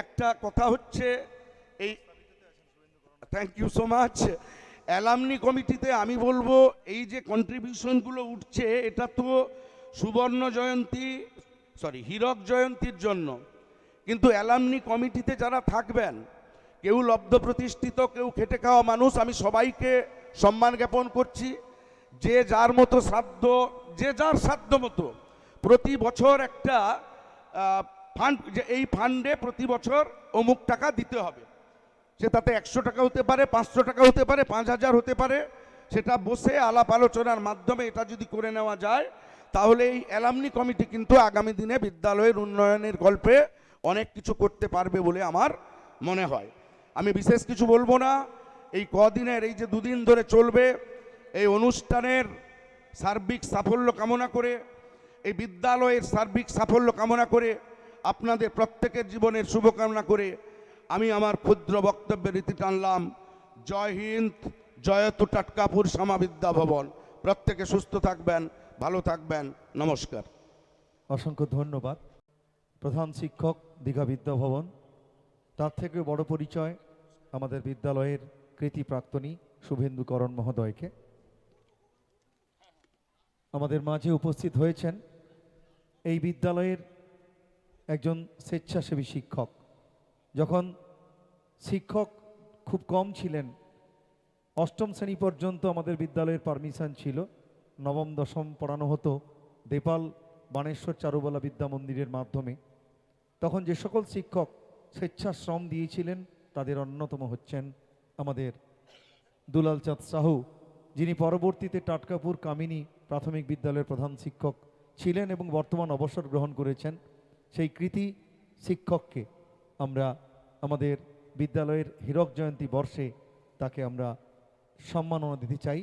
একটা কথা হচ্ছে, এই thank you so much. Alumni কমিটিতে আমি বলবো, এই যে কন্ট্রিবিউশনগুলো উঠছে, এটা তো সুবর্ণ জয়ন্তী, হীরক জয়ন্তীর জন্য। কিন্তু অ্যালামনি কমিটিতে যারা থাকবেন, কেউ লব্ধ প্রতিষ্ঠিত, কেউ খেটে খাওয়া মানুষ, আমি সবাইকে সম্মান জ্ঞাপন করছি। যে যার মতো সাধ্য, যে যার সাধ্য মতো প্রতি বছর একটা ফান্ড, যে এই ফান্ডে প্রতি বছর অমুক টাকা দিতে হবে। সে তাতে 100 টাকা হতে পারে, 500 টাকা হতে পারে, 5000 হতে পারে। সেটা বসে আলাপ আলোচনার মাধ্যমে এটা যদি করে নেওয়া যায়, তাহলে এই অ্যালামনি কমিটি কিন্তু আগামী দিনে বিদ্যালয়ের উন্নয়নের গল্পে অনেক কিছু করতে পারবে বলে আমার মনে হয়। আমি বিশেষ কিছু বলবো না। এই কদিনের, এই যে 2 দিন ধরে চলবে, এই অনুষ্ঠানের সার্বিক সাফল্য কামনা করে, এই বিদ্যালয়ের সার্বিক সাফল্য কামনা করে, আপনাদের প্রত্যেকের জীবনের শুভকামনা করে আমি আমার ক্ষুদ্র বক্তব্যের রীতি টানলাম। জয় হিন্দ, জয়তু টাটকাপুর শ্যামা বিদ্যা ভবন। প্রত্যেকে সুস্থ থাকবেন, ভালো থাকবেন। নমস্কার। অসংখ্য ধন্যবাদ। প্রধান শিক্ষক, দীঘা বিদ্যা ভবন। তার থেকে বড় পরিচয় আমাদের বিদ্যালয়ের কৃতি প্রাক্তনী শুভেন্দুকরণ মহোদয়কে। আমাদের মাঝে উপস্থিত হয়েছেন এই বিদ্যালয়ের একজন স্বেচ্ছাসেবী শিক্ষক। যখন শিক্ষক খুব কম ছিলেন, 8ম শ্রেণী পর্যন্ত আমাদের বিদ্যালয়ের পারমিশন ছিল, 9ম 10ম পড়ানো হতো দেপাল বানেশ্বর চারুবালা বিদ্যা মন্দিরের মাধ্যমে। তখন যে সকল শিক্ষক স্বেচ্ছাশ্রম দিয়েছিলেন, তাদের অন্যতম হচ্ছেন আমাদের দুলাল চাঁদ সাহু, যিনি পরবর্তীতে টাটকাপুর কামিনী প্রাথমিক বিদ্যালয়ের প্রধান শিক্ষক ছিলেন এবং বর্তমান অবসর গ্রহণ করেছেন সেই কৃতি শিক্ষককে আমরা আমাদের বিদ্যালয়ের হীরক জয়ন্তী বর্ষে তাকে আমরা সম্মাননা দিতে চাই।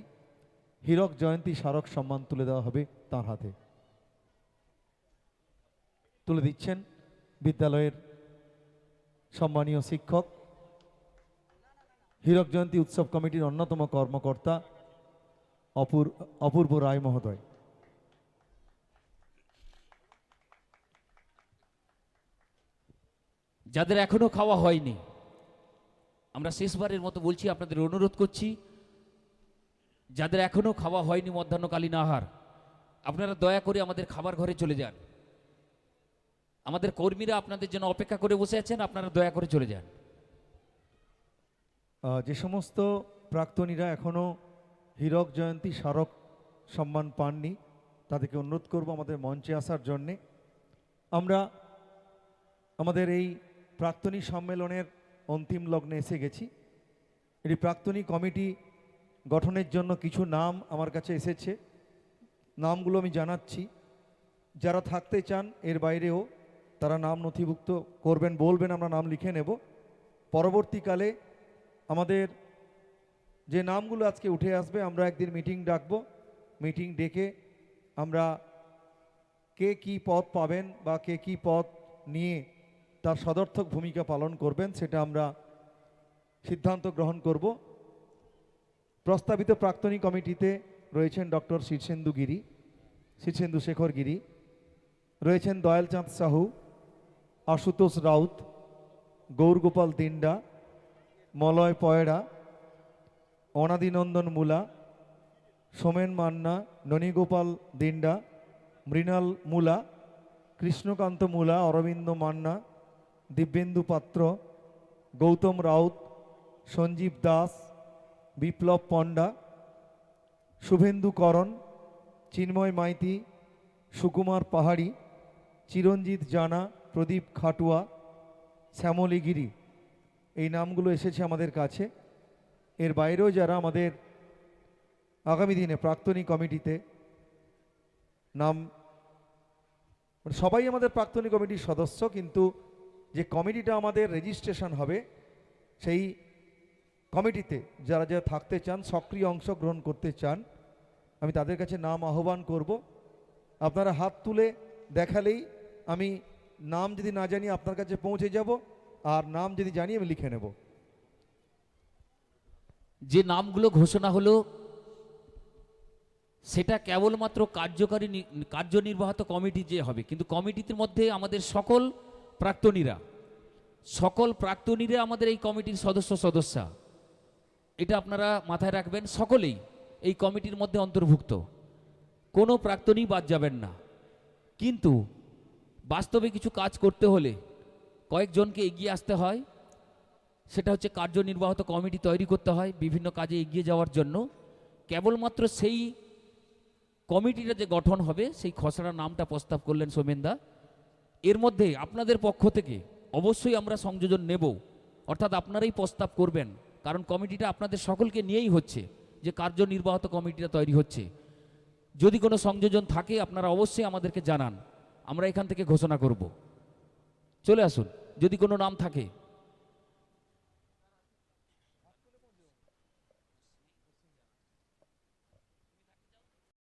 হীরক জয়ন্তী স্মারক সম্মান তুলে দেওয়া হবে তার হাতে। তুলে দিচ্ছেন বিদ্যালয়ের সম্মানীয় শিক্ষক, হীরক জয়ন্তী উৎসব কমিটির অন্যতম কর্মকর্তা অপূর্ব রায় মহোদয়। যাদের এখনো খাওয়া হয়নি, আমরা শেষবারের মতো বলছি, আপনাদের অনুরোধ করছি, যাদের এখনো খাওয়া হয়নি মধ্যাহ্নকালীন আহার, আপনারা দয়া করে আমাদের খাবার ঘরে চলে যান। আমাদের কর্মীরা আপনাদের জন্য অপেক্ষা করে বসে আছেন, আপনারা দয়া করে চলে যান। যে সমস্ত প্রাক্তনীরা এখনও হীরক জয়ন্তী স্মারক সম্মান পাননি তাদেরকে অনুরোধ করব আমাদের মঞ্চে আসার জন্যে। আমরা আমাদের এই প্রাক্তনী সম্মেলনের অন্তিম লগ্নে এসে গেছি। এটি প্রাক্তনী কমিটি গঠনের জন্য কিছু নাম আমার কাছে এসেছে, নামগুলো আমি জানাচ্ছি। যারা থাকতে চান এর বাইরেও তারা নাম নথিভুক্ত করবেন, বলবেন, আমরা নাম লিখে নেব। পরবর্তীকালে আমাদের যে নামগুলো আজকে উঠে আসবে, আমরা একদিন মিটিং ডাকবো, মিটিং ডেকে আমরা কে কী পদ পাবেন বা কে কী পদ নিয়ে তার সদর্থক ভূমিকা পালন করবেন সেটা আমরা সিদ্ধান্ত গ্রহণ করব। প্রস্তাবিত প্রাক্তনী কমিটিতে রয়েছেন ডক্টর শীর্ষেন্দু শেখর গিরি, রয়েছেন দয়ালচাঁদ সাহু, আশুতোষ রাউত, গৌরগোপাল দিন্ডা, মলয় পয়রা, অনাদিনন্দন মুলা, সোমেন মান্না, ননীগোপাল দিন্ডা, মৃণাল মুলা, কৃষ্ণকান্ত মুলা, অরবিন্দ মান্না, দিব্যেন্দু পাত্র, গৌতম রাউত, সঞ্জীব দাস, বিপ্লব পণ্ডা, শুভেন্দু করণ, চিন্ময় মাইতি, সুকুমার পাহাড়ি, চিরঞ্জিত জানা, প্রদীপ খাটুয়া, শ্যামলী গিরি, এই নামগুলো এসেছে আমাদের কাছে। এর বাইরেও যারা আমাদের আগামী দিনে প্রাক্তনী কমিটিতে নাম, সবাই আমাদের প্রাক্তনী কমিটির সদস্য, কিন্তু যে কমিটিটা আমাদের রেজিস্ট্রেশন হবে সেই কমিটিতে যারা যারা থাকতে চান, সক্রিয় অংশগ্রহণ করতে চান, আমি তাদের কাছে নাম আহ্বান করব। আপনারা হাত তুলে দেখালেই আমি নাম যদি না জানি আপনার কাছে পৌঁছে যাব, আর নাম যদি জানি আমি লিখে নেব। যে নামগুলো ঘোষণা হলো সেটা কেবলমাত্র কার্যনির্বাহক কমিটি যে হবে, কিন্তু কমিটির মধ্যে আমাদের সকল প্রাক্তনীরা আমাদের এই কমিটির সদস্যা, এটা আপনারা মাথায় রাখবেন। সকলেই এই কমিটির মধ্যে অন্তর্ভুক্ত, কোনো প্রাক্তনী বাদ যাবেন না। কিন্তু বাস্তবে কিছু কাজ করতে হলে কয়েকজনকে এগিয়ে আসতে হয়, সেটা হচ্ছে কার্যনির্বাহক কমিটি তৈরি করতে হয় বিভিন্ন কাজে এগিয়ে যাওয়ার জন্য। কেবলমাত্র সেই কমিটিটা যে গঠন হবে সেই খসড়া নামটা প্রস্তাব করলেন সোমেনদা। এর মধ্যে আপনাদের পক্ষ থেকে অবশ্যই আমরা সংযোজন নেব, অর্থাৎ আপনারাই প্রস্তাব করবেন, কারণ কমিটিটা আপনাদের সকলকে নিয়েই হচ্ছে, যে কার্যনির্বাহক কমিটিটা তৈরি হচ্ছে। যদি কোনো সংযোজন থাকে আপনারা অবশ্যই আমাদেরকে জানান, আমরা এখান থেকে ঘোষণা করব। চলে আসুন যদি কোনো নাম থাকে।